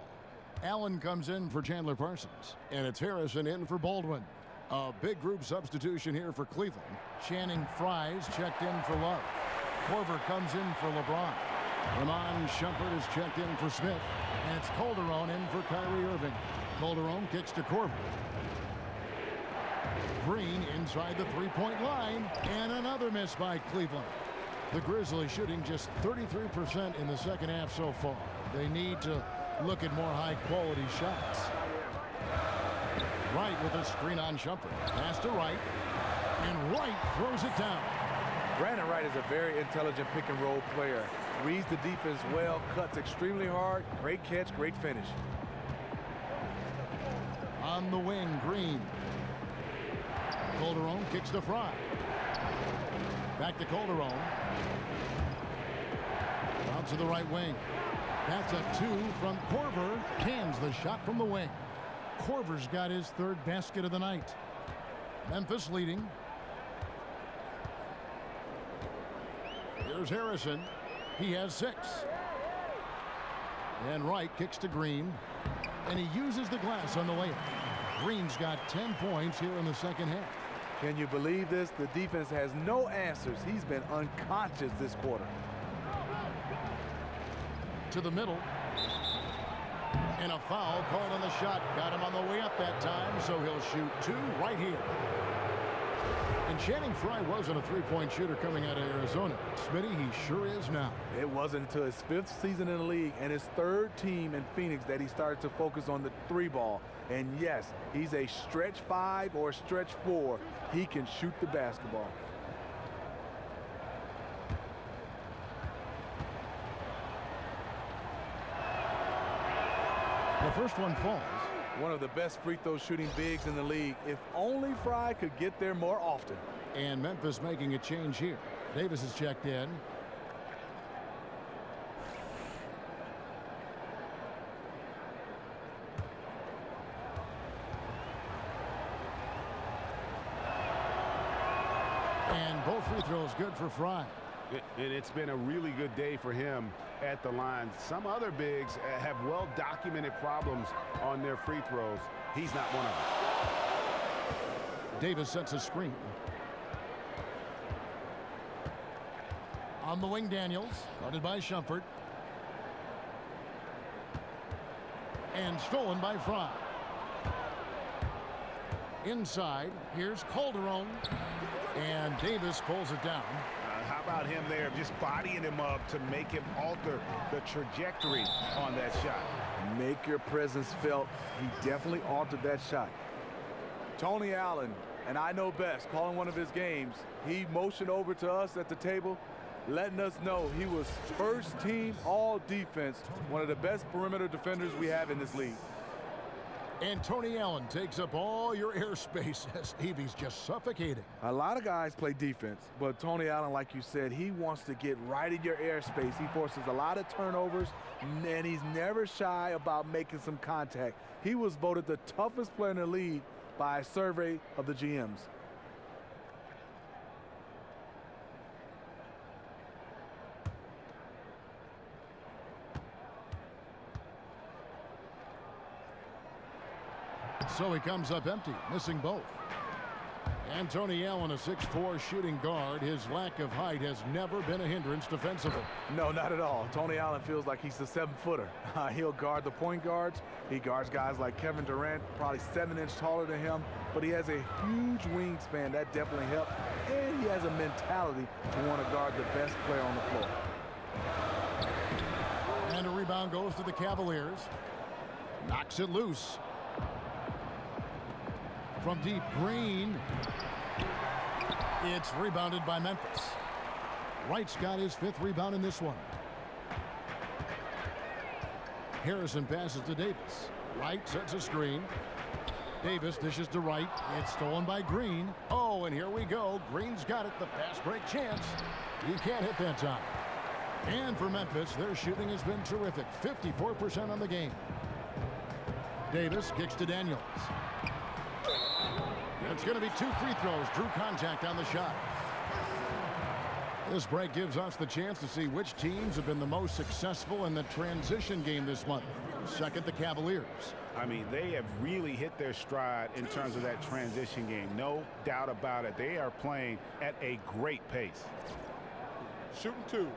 Allen comes in for Chandler Parsons. And it's Harrison in for Baldwin. A big group substitution here for Cleveland. Channing Frye's checked in for Love. Korver comes in for LeBron. Ramon Shumpert is checked in for Smith. And it's Calderon in for Kyrie Irving. Calderon kicks to Korver. Green inside the three-point line. And another miss by Cleveland. The Grizzlies shooting just 33% in the second half so far. They need to look at more high-quality shots. Wright with a screen on Shumpert. Pass to Wright. And Wright throws it down. Brandon Wright is a very intelligent pick-and-roll player. Reads the defense well, cuts extremely hard. Great catch, great finish. On the wing, Green. Calderon kicks to Frye. Back to Calderon. Out to the right wing. That's a 2 from Korver. Cans the shot from the wing. Korver's got his third basket of the night. Memphis leading. Here's Harrison. He has 6. And Wright kicks to Green. And he uses the glass on the layup. Green's got 10 points here in the second half. Can you believe this? The defense has no answers. He's been unconscious this quarter. To the middle. And a foul called on the shot. Got him on the way up that time, so he'll shoot 2 right here. And Channing Frye wasn't a three-point shooter coming out of Arizona. Smitty, he sure is now. It wasn't until his 5th season in the league and his 3rd team in Phoenix that he started to focus on the 3-ball. And yes, he's a stretch 5 or stretch 4. He can shoot the basketball. The first one falls. One of the best free throw shooting bigs in the league. If only Frye could get there more often. And Memphis making a change here. Davis is checked in. And both free throws good for Fry. And it's been a really good day for him at the line. Some other bigs have well-documented problems on their free throws. He's not one of them. Davis sets a screen. On the wing, Daniels, guarded by Shumpert. And stolen by Fry. Inside, here's Calderon. And Davis pulls it down. How about him there, just bodying him up to make him alter the trajectory on that shot? Make your presence felt. He definitely altered that shot. Tony Allen, and I know best, calling one of his games, he motioned over to us at the table, letting us know he was first team all defense, one of the best perimeter defenders we have in this league. And Tony Allen takes up all your airspace as Evie's just suffocating. A lot of guys play defense, but Tony Allen, like you said, he wants to get right in your airspace. He forces a lot of turnovers, and he's never shy about making some contact. He was voted the toughest player in the league by a survey of the GMs. So he comes up empty, missing both. And Tony Allen, a 6'4" shooting guard. His lack of height has never been a hindrance defensively. No, not at all. Tony Allen feels like he's a 7-footer. He'll guard the point guards. He guards guys like Kevin Durant, probably 7 inches taller than him. But he has a huge wingspan. That definitely helps. And he has a mentality to want to guard the best player on the floor. And a rebound goes to the Cavaliers. Knocks it loose. From deep, Green. It's rebounded by Memphis. Wright's got his 5th rebound in this one. Harrison passes to Davis. Wright sets a screen. Davis dishes to Wright. It's stolen by Green. Oh, and here we go. Green's got it. The fast break chance. He can't hit that time. And for Memphis, their shooting has been terrific. 54% on the game. Davis kicks to Daniels. It's going to be 2 free throws. Drew contact on the shot. This break gives us the chance to see which teams have been the most successful in the transition game this month. Second, the Cavaliers. I mean, they have really hit their stride in terms of that transition game. No doubt about it. They are playing at a great pace. Shooting 2.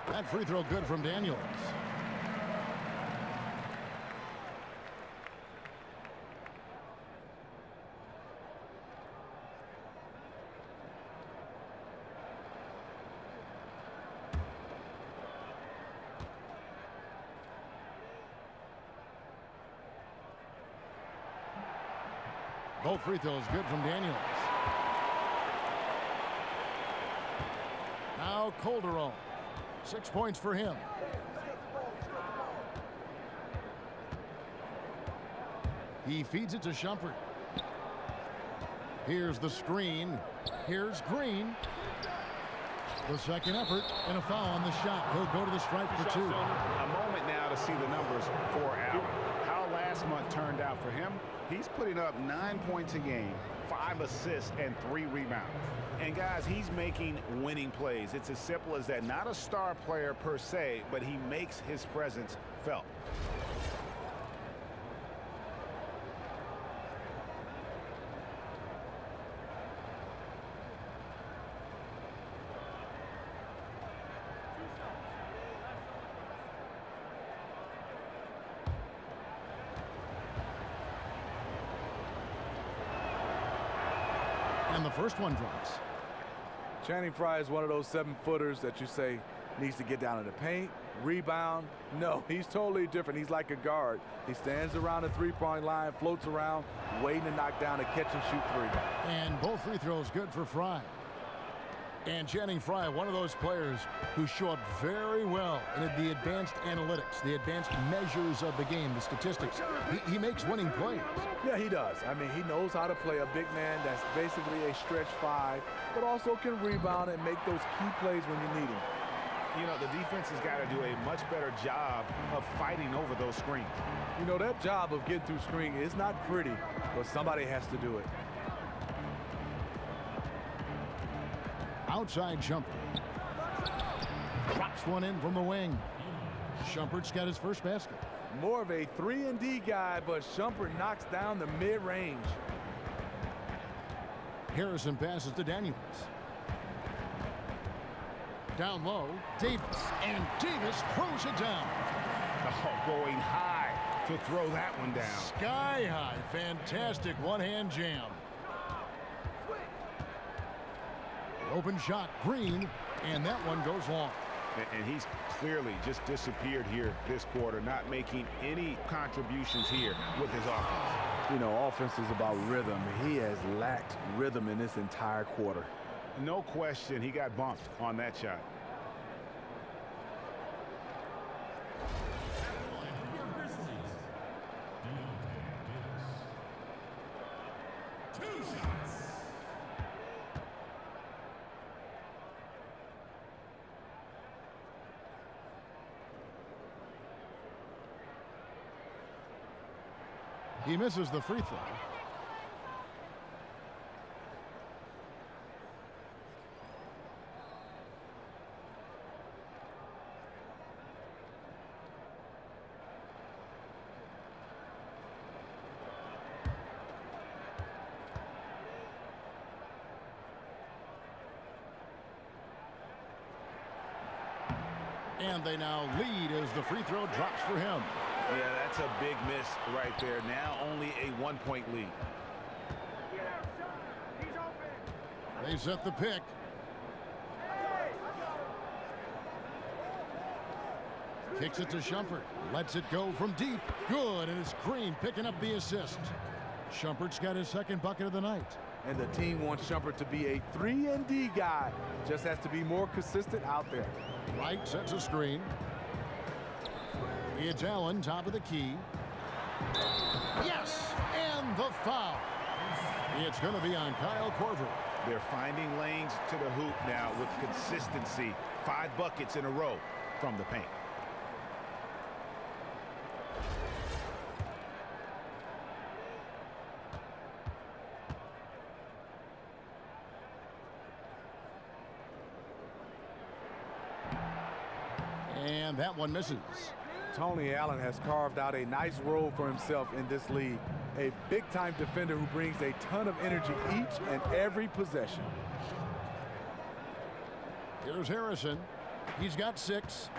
That free throw good from Daniels. Both free throws good from Daniels. Now Calderon. 6 points for him. He feeds it to Shumpert. Here's the screen. Here's Green. The second effort and a foul on the shot. He'll go to the stripe for 2. A moment now to see the numbers for Allen. How last month turned out for him. He's putting up 9 points a game, 5 assists, and 3 rebounds. And guys, he's making winning plays. It's as simple as that. Not a star player per se, but he makes his presence felt. And the first one drops. Channing Frye is one of those 7-footers that you say needs to get down in the paint, rebound. No, he's totally different. He's like a guard. He stands around the 3-point line, floats around, waiting to knock down a catch and shoot 3. And both free throws good for Frye. And Channing Frye, one of those players who show up very well in the advanced analytics, the advanced measures of the game, the statistics. He makes winning plays. Yeah, he does. I mean, he knows how to play a big man that's basically a stretch 5, but also can rebound and make those key plays when you need him. You know, the defense has got to do a much better job of fighting over those screens. You know, that job of getting through screen is not pretty, but somebody has to do it. Outside Shumpert. Drops one in from the wing. Shumpert's got his first basket. More of a 3-and-D guy, but Shumpert knocks down the mid-range. Harrison passes to Daniels. Down low, Davis. And Davis throws it down. Oh, going high to throw that one down. Sky high. Fantastic one-hand jam. Open shot, Green, and that one goes long. And he's clearly just disappeared here this quarter, not making any contributions here with his offense. You know, offense is about rhythm. He has lacked rhythm in this entire quarter. No question, he got bumped on that shot. He misses the free throw. And they now lead as the free throw drops for him. Yeah, that's a big miss right there. Now only a 1-point lead. They set the pick. Kicks it to Shumpert. Lets it go from deep. Good, and it's Green picking up the assist. Shumpert's got his second bucket of the night. And the team wants Shumpert to be a 3-and-D guy. Just has to be more consistent out there. Wright sets a screen. It's Allen, top of the key. Yes, and the foul. It's going to be on Kyle Korver. They're finding lanes to the hoop now with consistency. 5 buckets in a row from the paint. And that one misses. Tony Allen has carved out a nice role for himself in this league. A big-time defender who brings a ton of energy each and every possession. Here's Harrison. He's got 6.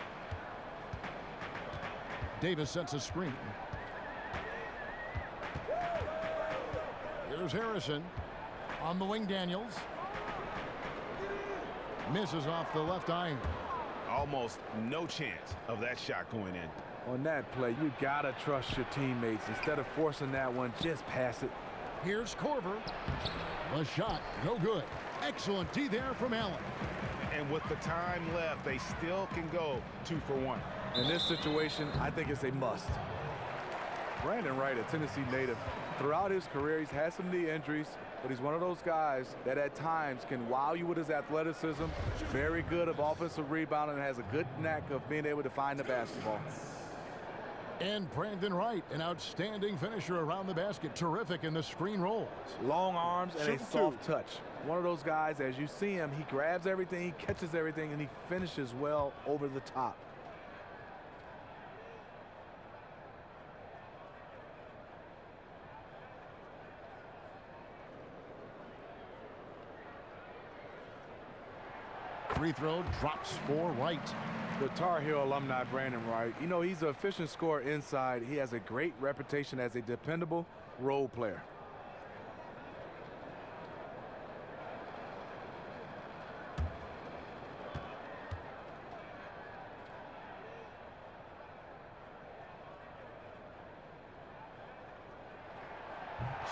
Davis sets a screen. Here's Harrison. On the wing, Daniels. Misses off the left iron. Almost no chance of that shot going in. On that play, you gotta trust your teammates. Instead of forcing that one, just pass it. Here's Korver. The shot, no good. Excellent D there from Allen. And with the time left, they still can go 2 for 1. In this situation, I think it's a must. Brandon Wright, a Tennessee native, throughout his career, he's had some knee injuries, but he's one of those guys that at times can wow you with his athleticism, very good of offensive rebounding, and has a good knack of being able to find the basketball. And Brandon Wright, an outstanding finisher around the basket, terrific in the screen rolls. Long arms and a soft touch. One of those guys, as you see him, he grabs everything, he catches everything, and he finishes well over the top. Free throw drops for Wright. The Tar Heel alumni, Brandon Wright. You know, he's an efficient scorer inside. He has a great reputation as a dependable role player.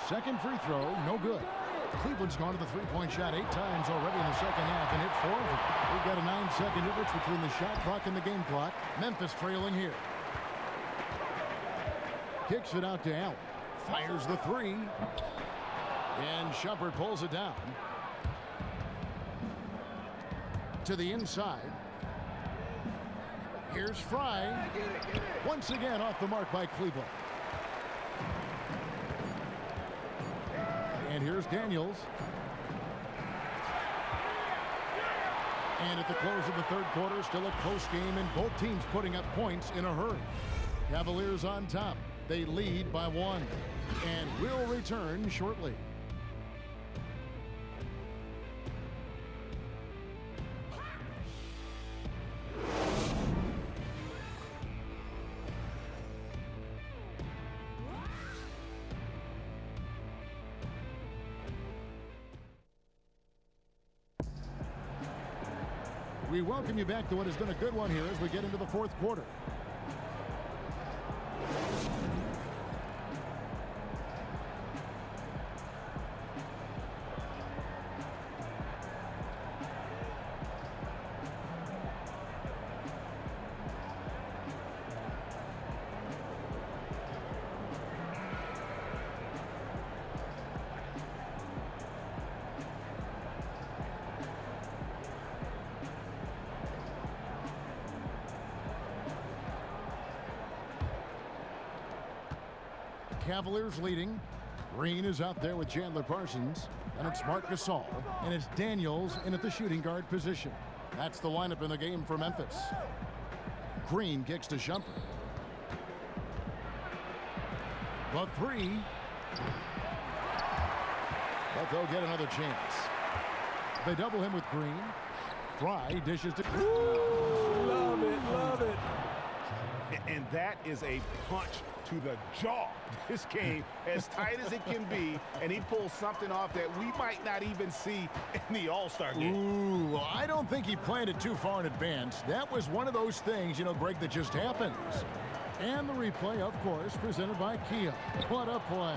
Second free throw, no good. Cleveland's gone to the three-point shot 8 times already in the second half and hit 4 of them. We've got a 9-second difference between the shot clock and the game clock. Memphis trailing here. Kicks it out to Allen. Fires the three. And Shumpert pulls it down. To the inside. Here's Fry. Once again off the mark by Cleveland. And here's Daniels. And at the close of the third quarter, still a close game, and both teams putting up points in a hurry. Cavaliers on top. They lead by 1 and will return shortly. We welcome you back to what has been a good one here as we get into the fourth quarter. Cavaliers leading. Green is out there with Chandler Parsons. And it's Marc Gasol. And it's Daniels in at the shooting guard position. That's the lineup in the game for Memphis. Green kicks to Shumpert. The three. But they'll get another chance. They double him with Green. Fry dishes to... Ooh, love it, love it. And that is a punch to the jaw. This game as tight as it can be, and he pulls something off that we might not even see in the All-Star game. Ooh, well, I don't think he planned it too far in advance. That was one of those things, you know, Greg, that just happens. And the replay, of course, presented by Kia. What a play.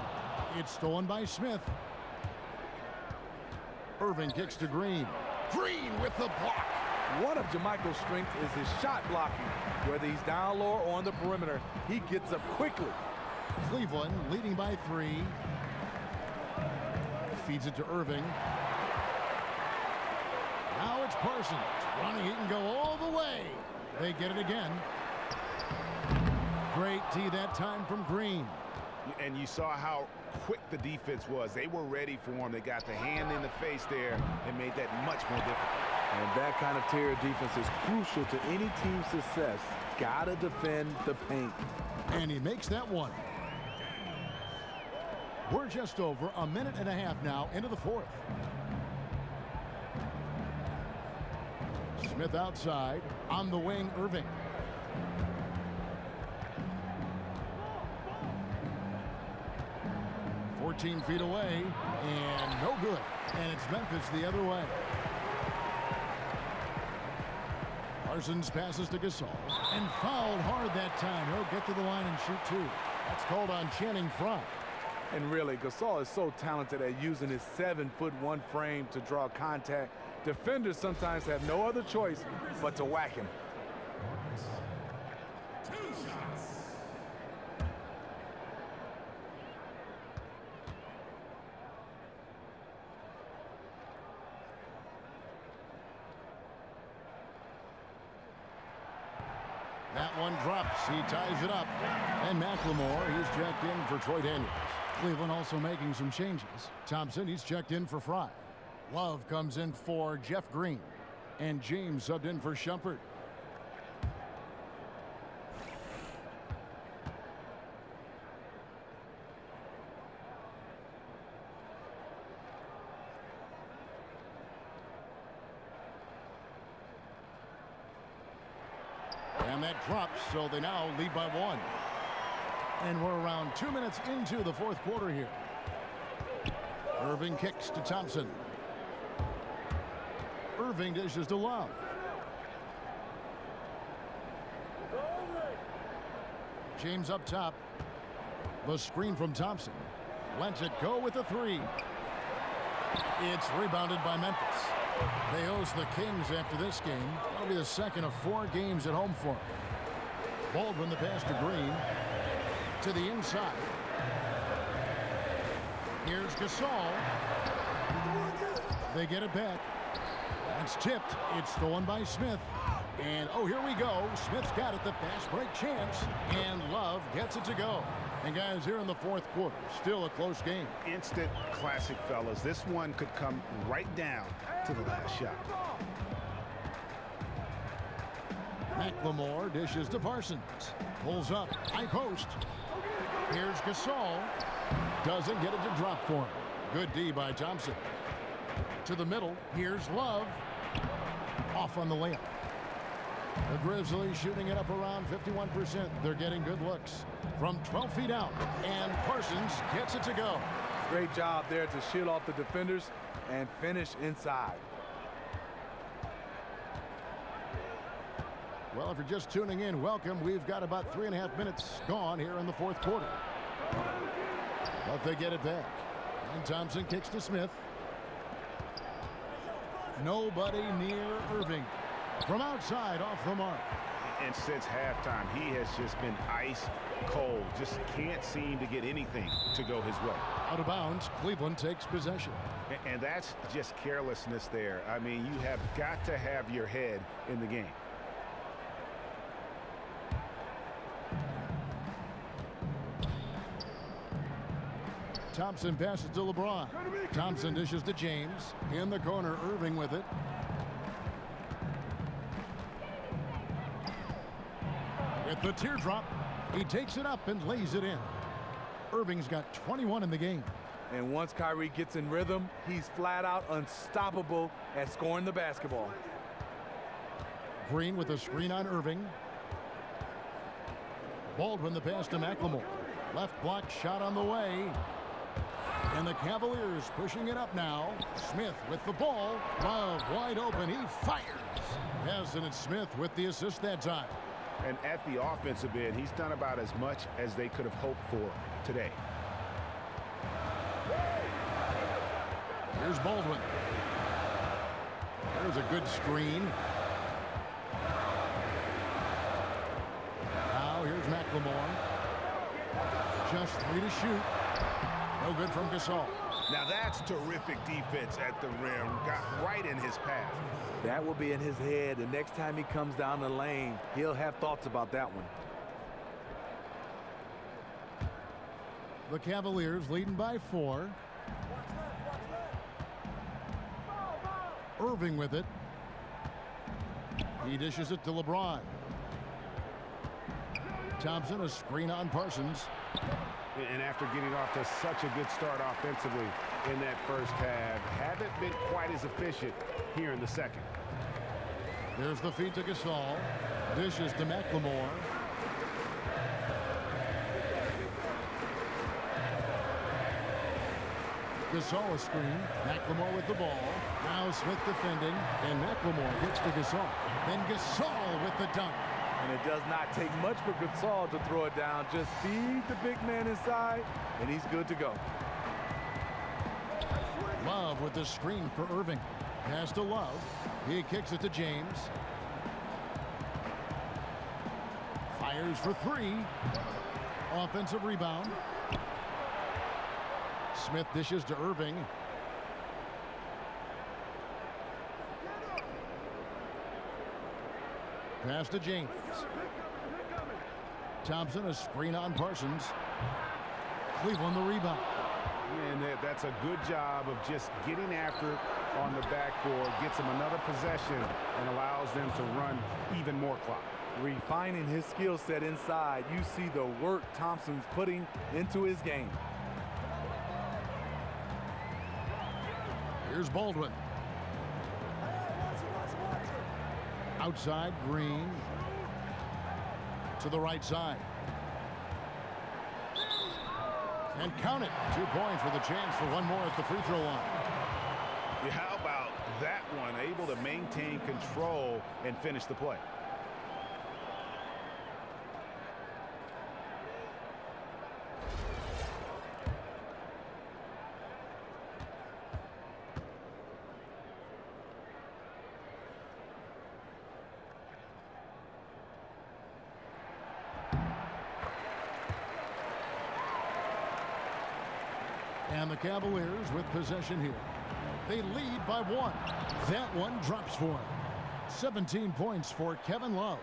It's stolen by Smith. Irving kicks to Green. Green with the block. One of JaMychal's strengths is his shot blocking. Whether he's down low or on the perimeter, he gets up quickly. Cleveland leading by 3. Feeds it to Irving. Now it's Parsons. Running, he can go all the way. They get it again. Great D that time from Green. And you saw how quick the defense was. They were ready for him. They got the hand in the face there and made that much more difficult. And that kind of terror defense is crucial to any team's success. Gotta defend the paint. And he makes that one. We're just over a minute and a half now into the fourth. Smith outside. On the wing, Irving. "14 feet away, and no good. And it's Memphis the other way. Parsons passes to Gasol, and fouled hard that time. He'll get to the line and shoot 2. That's called on Channing Frye. And really, Gasol is so talented at using his 7'1" frame to draw contact. Defenders sometimes have no other choice but to whack him. 2 shots. That one drops. He ties it up. And McLemore, he's checked in for Troy Daniels. Cleveland also making some changes. Thompson, he's checked in for Fry. Love comes in for Jeff Green. And James subbed in for Shumpert. And that drops, so they now lead by 1. And we're around 2 minutes into the fourth quarter here. Irving kicks to Thompson. Irving dishes to Love. James up top. The screen from Thompson. Lets it go with the 3. It's rebounded by Memphis. They host the Kings after this game. That'll be the second of 4 games at home for them. Baldwin, the pass to Green. To the inside. Here's Gasol. They get it back. That's tipped. It's stolen by Smith. And, oh, here we go. Smith's got it. The fast break chance. And Love gets it to go. And, guys, here in the fourth quarter, still a close game. Instant classic, fellas. This one could come right down to the last shot. McLemore dishes to Parsons. Pulls up. High post. Here's Gasol. Doesn't get it to drop for him. Good D by Thompson. To the middle. Here's Love. Off on the layup. The Grizzlies shooting it up around 51%. They're getting good looks from 12 feet out. And Parsons gets it to go. Great job there to shield off the defenders and finish inside. Well, if you're just tuning in, welcome. We've got about 3.5 minutes gone here in the fourth quarter. But they get it back. And Thompson kicks to Smith. Nobody near Irving. From outside, off the mark. And since halftime, he has just been ice cold. Just can't seem to get anything to go his way. Out of bounds, Cleveland takes possession. And that's just carelessness there. I mean, you have got to have your head in the game. Thompson passes to LeBron. Thompson dishes to James. In the corner, Irving with it. With the teardrop, he takes it up and lays it in. Irving's got 21 in the game. And once Kyrie gets in rhythm, he's flat out unstoppable at scoring the basketball. Green with a screen on Irving. Baldwin the pass to McLemore. Left block shot on the way. And the Cavaliers pushing it up now. Smith with the ball. Love wide open. He fires. Yes, and it's Smith with the assist that time. And at the offensive end, he's done about as much as they could have hoped for today. Here's Baldwin. There's a good screen. Now here's McLemore. Just 3 to shoot. No good from Gasol. Now that's terrific defense at the rim. Got right in his path. That will be in his head. The next time he comes down the lane, he'll have thoughts about that one. The Cavaliers leading by 4. Irving with it. He dishes it to LeBron. Thompson, a screen on Parsons. And after getting off to such a good start offensively in that first half, haven't been quite as efficient here in the second. There's the feed to Gasol. Dishes to McLemore. Gasol a screen. McLemore with the ball. Now Smith defending. And McLemore gets to Gasol. Then Gasol with the dunk. And it does not take much for Gasol to throw it down. Just feed the big man inside, and he's good to go. Love with the screen for Irving. Pass to Love. He kicks it to James. Fires for 3. Offensive rebound. Smith dishes to Irving. Pass to James. Thompson, a screen on Parsons. Cleveland the rebound. And that's a good job of just getting after on the backboard. Gets them another possession and allows them to run even more clock. Refining his skill set inside. You see the work Thompson's putting into his game. Here's Baldwin. Outside, Green. To the right side. And count it. 2 points with a chance for one more at the free throw line. Yeah, how about that one? Able to maintain control and finish the play. And the Cavaliers with possession here. They lead by 1. That one drops for him. 17 points for Kevin Love.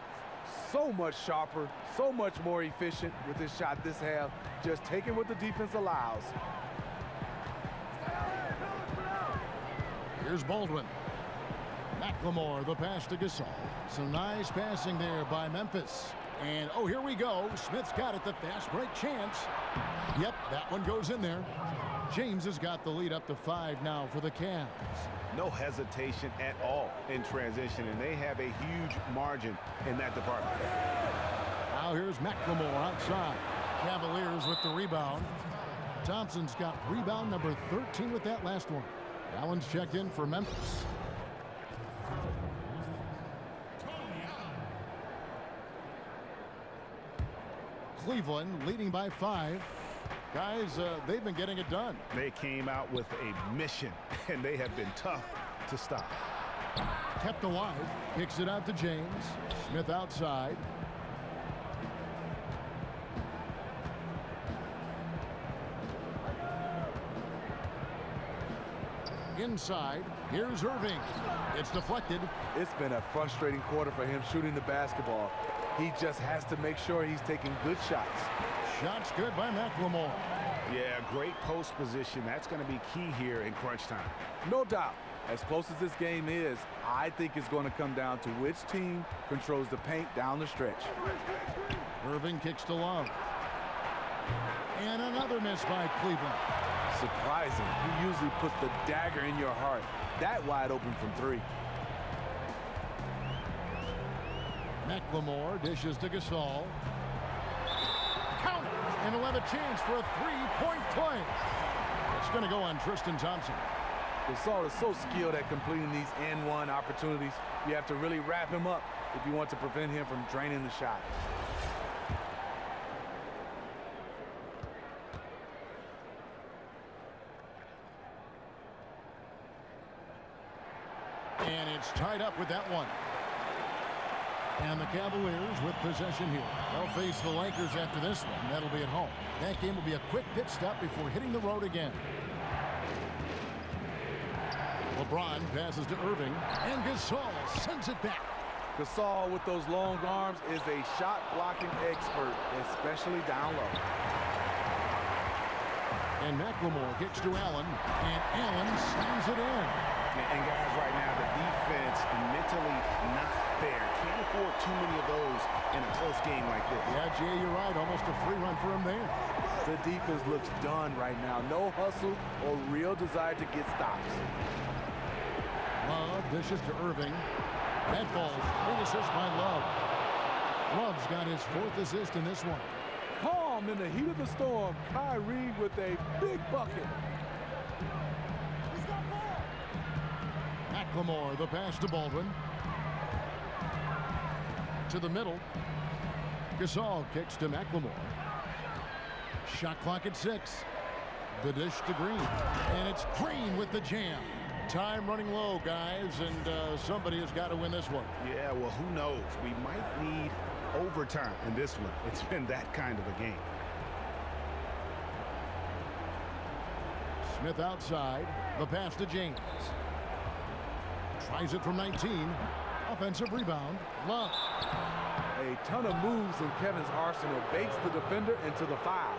So much sharper, so much more efficient with his shot this half. Just taking what the defense allows. Here's Baldwin. McLemore, the pass to Gasol. Some nice passing there by Memphis. And, oh, here we go. Smith's got it, the fast break chance. Yep, that one goes in there. James has got the lead up to 5 now for the Cavs. No hesitation at all in transition, and they have a huge margin in that department. Now here's McLemore outside. Cavaliers with the rebound. Thompson's got rebound number 13 with that last one. Allen's checked in for Memphis. Cleveland leading by 5. Guys, they've been getting it done. They came out with a mission, and they have been tough to stop. Kept alive. Kicks it out to James. Smith outside. Inside. Here's Irving. It's deflected. It's been a frustrating quarter for him shooting the basketball. He just has to make sure he's taking good shots. Shots good by McLemore. Yeah, great post position. That's going to be key here in crunch time. No doubt. As close as this game is, I think it's going to come down to which team controls the paint down the stretch. Irving kicks to Love. And another miss by Cleveland. Surprising. He usually puts the dagger in your heart. That wide open from 3. McLemore dishes to Gasol. Count it! And he'll have a chance for a 3-point play. It's going to go on Tristan Thompson. Gasol is so skilled at completing these N1 opportunities. You have to really wrap him up if you want to prevent him from draining the shot. And it's tied up with that one. And the Cavaliers with possession here. They'll face the Lakers after this one. That'll be at home. That game will be a quick pit stop before hitting the road again. LeBron passes to Irving, and Gasol sends it back. Gasol with those long arms is a shot blocking expert, especially down low. And McLemore kicks to Allen, and Allen slams it in. And guys, right now, the defense mentally not there. Can't afford too many of those in a close game like this. Yeah, Jay, you're right. Almost a free run for him there. The defense looks done right now. No hustle or real desire to get stops. Love dishes to Irving. That falls. Big assist by Love. Love's got his 4th assist in this one. Calm in the heat of the storm. Kyrie with a big bucket. McLemore, the pass to Baldwin. To the middle. Gasol kicks to McLemore. Shot clock at 6. The dish to Green. And it's Green with the jam. Time running low, guys, and somebody has got to win this one. Yeah, well, who knows? We might need overtime in this one. It's been that kind of a game. Smith outside. The pass to James. Tries it from 19. Offensive rebound. Love. A ton of moves in Kevin's arsenal. Bakes the defender into the foul.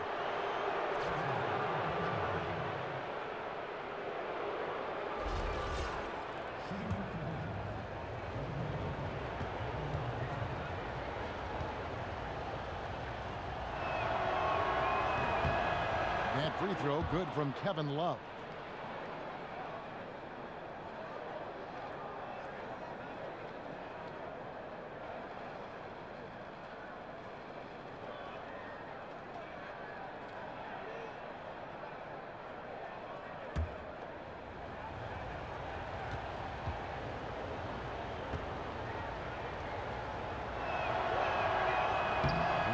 That free throw good from Kevin Love.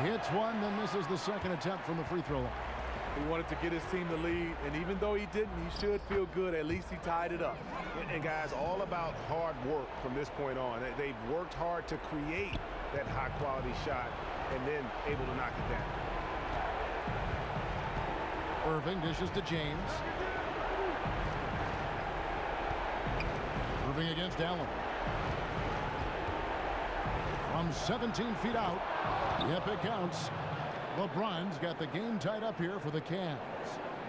He hits one, then misses the second attempt from the free throw line. He wanted to get his team the lead, and even though he didn't, he should feel good. At least he tied it up. And guys, all about hard work from this point on. They've worked hard to create that high-quality shot and then able to knock it down. Irving dishes to James. Irving against Allen. From 17 feet out. Yep, it counts. LeBron's got the game tied up here for the Cavs.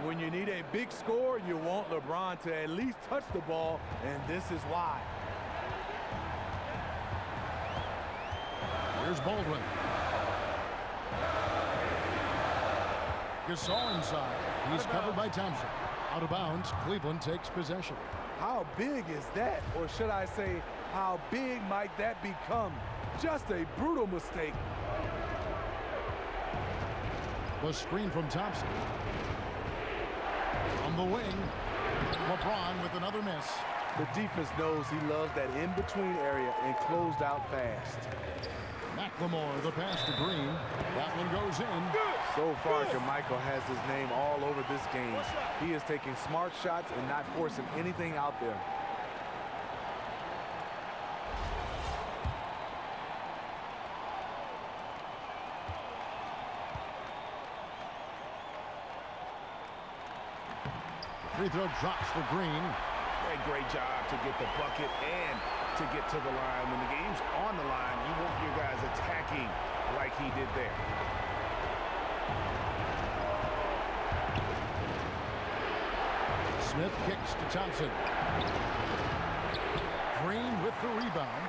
When you need a big score, you want LeBron to at least touch the ball, and this is why. Here's Baldwin. Gasol inside. He's covered by Thompson. Out of bounds. Cleveland takes possession. How big is that? Or should I say, how big might that become? Just a brutal mistake. The screen from Thompson. On the wing, LeBron with another miss. The defense knows he loves that in-between area and closed out fast. McLemore, the pass to Green. That one goes in. So far, Jermichael has his name all over this game. He is taking smart shots and not forcing anything out there. Free throw drops for Green. Great job to get the bucket and to get to the line. When the game's on the line, you want your guys attacking like he did there. Smith kicks to Thompson. Green with the rebound.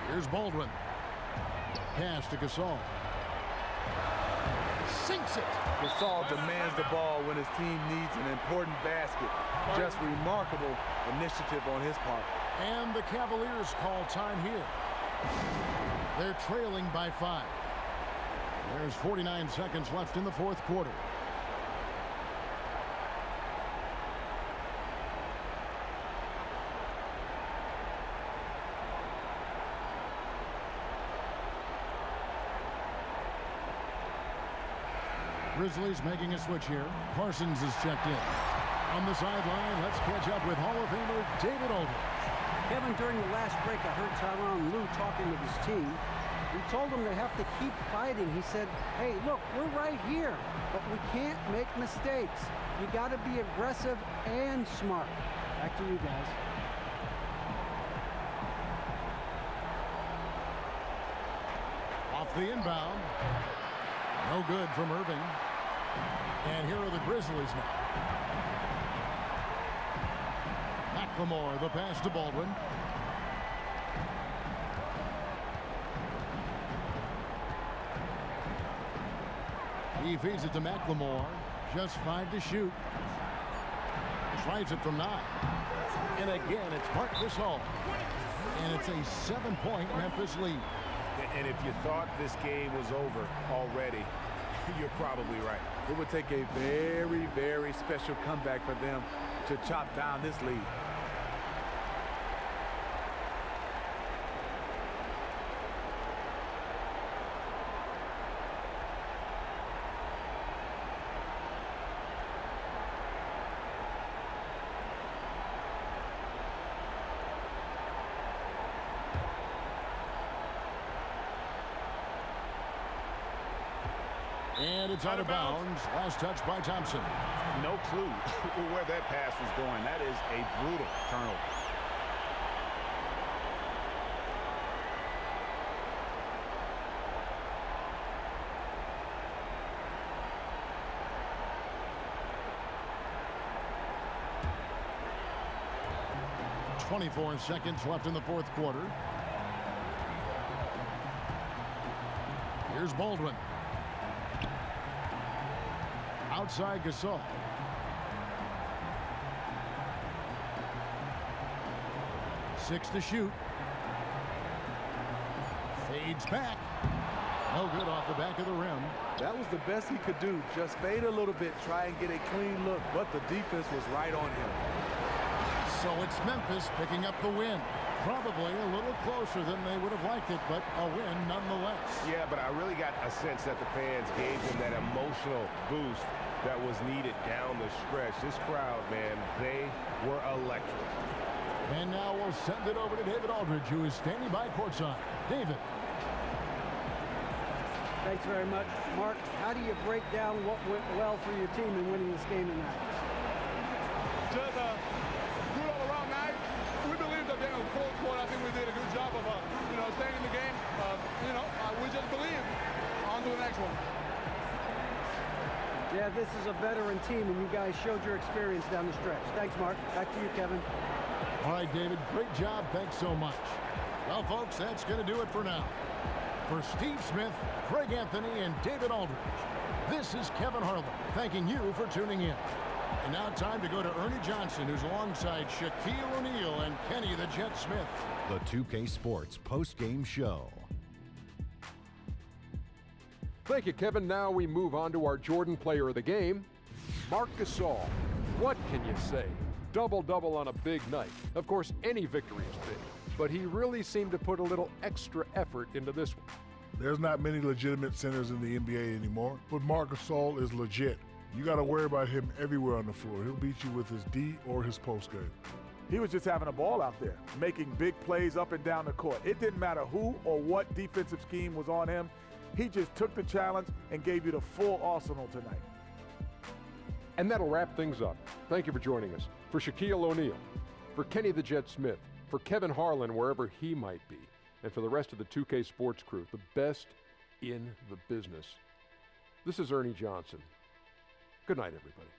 Here's Baldwin. Pass to Gasol. Sinks it. Gasol demands the ball when his team needs an important basket. Just remarkable initiative on his part. And the Cavaliers call time here. They're trailing by 5. There's 49 seconds left in the fourth quarter. Grizzlies making a switch here. Parsons is checked in. On the sideline, let's catch up with Hall of Famer David Aldridge. Kevin, during the last break, I heard Tyronn Lue talking with his team. He told them they have to keep fighting. He said, hey, look, we're right here, but we can't make mistakes. You got to be aggressive and smart. Back to you guys. Off the inbound. No good from Irving. And here are the Grizzlies now. McLemore, the pass to Baldwin. He feeds it to McLemore. Just 5 to shoot. Tries it from 9. And again, it's Marc Gasol. And it's a 7-point Memphis lead. And if you thought this game was over already, you're probably right. It would take a very, very special comeback for them to chop down this lead. And it's out of bounds. Last touch by Thompson. No clue where that pass was going. That is a brutal turnover. .24 seconds left in the fourth quarter. Here's Baldwin. Outside Gasol. Six to shoot. Fades back. No good off the back of the rim. That was the best he could do. Just fade a little bit, try and get a clean look, but the defense was right on him. So it's Memphis picking up the win. Probably a little closer than they would have liked it, but a win nonetheless. Yeah, but I really got a sense that the fans gave them that emotional boost that was needed down the stretch. This crowd, man, they were electric. And now we'll send it over to David Aldridge, who is standing by courtside. David. Thanks very much. Mark, how do you break down what went well for your team in winning this game tonight? Just a good all-around night. We believe that in the fourth quarter, I think we did a good job of, staying in the game. We just believe. On to the next one. Yeah, this is a veteran team, and you guys showed your experience down the stretch. Thanks, Mark. Back to you, Kevin. All right, David, great job. Thanks so much. Well, folks, that's going to do it for now. For Steve Smith, Greg Anthony, and David Aldridge, this is Kevin Harlan thanking you for tuning in. And now time to go to Ernie Johnson, who's alongside Shaquille O'Neal and Kenny the Jet Smith. The 2K Sports Postgame Show. Thank you, Kevin. Now we move on to our Jordan player of the game, Marc Gasol. What can you say? Double-double on a big night. Of course, any victory is big, but he really seemed to put a little extra effort into this one. There's not many legitimate centers in the NBA anymore, but Marc Gasol is legit. You got to worry about him everywhere on the floor. He'll beat you with his D or his post game. He was just having a ball out there, making big plays up and down the court. It didn't matter who or what defensive scheme was on him. He just took the challenge and gave you the full arsenal tonight. And that'll wrap things up. Thank you for joining us. For Shaquille O'Neal, for Kenny the Jet Smith, for Kevin Harlan, wherever he might be, and for the rest of the 2K Sports crew, the best in the business. This is Ernie Johnson. Good night, everybody.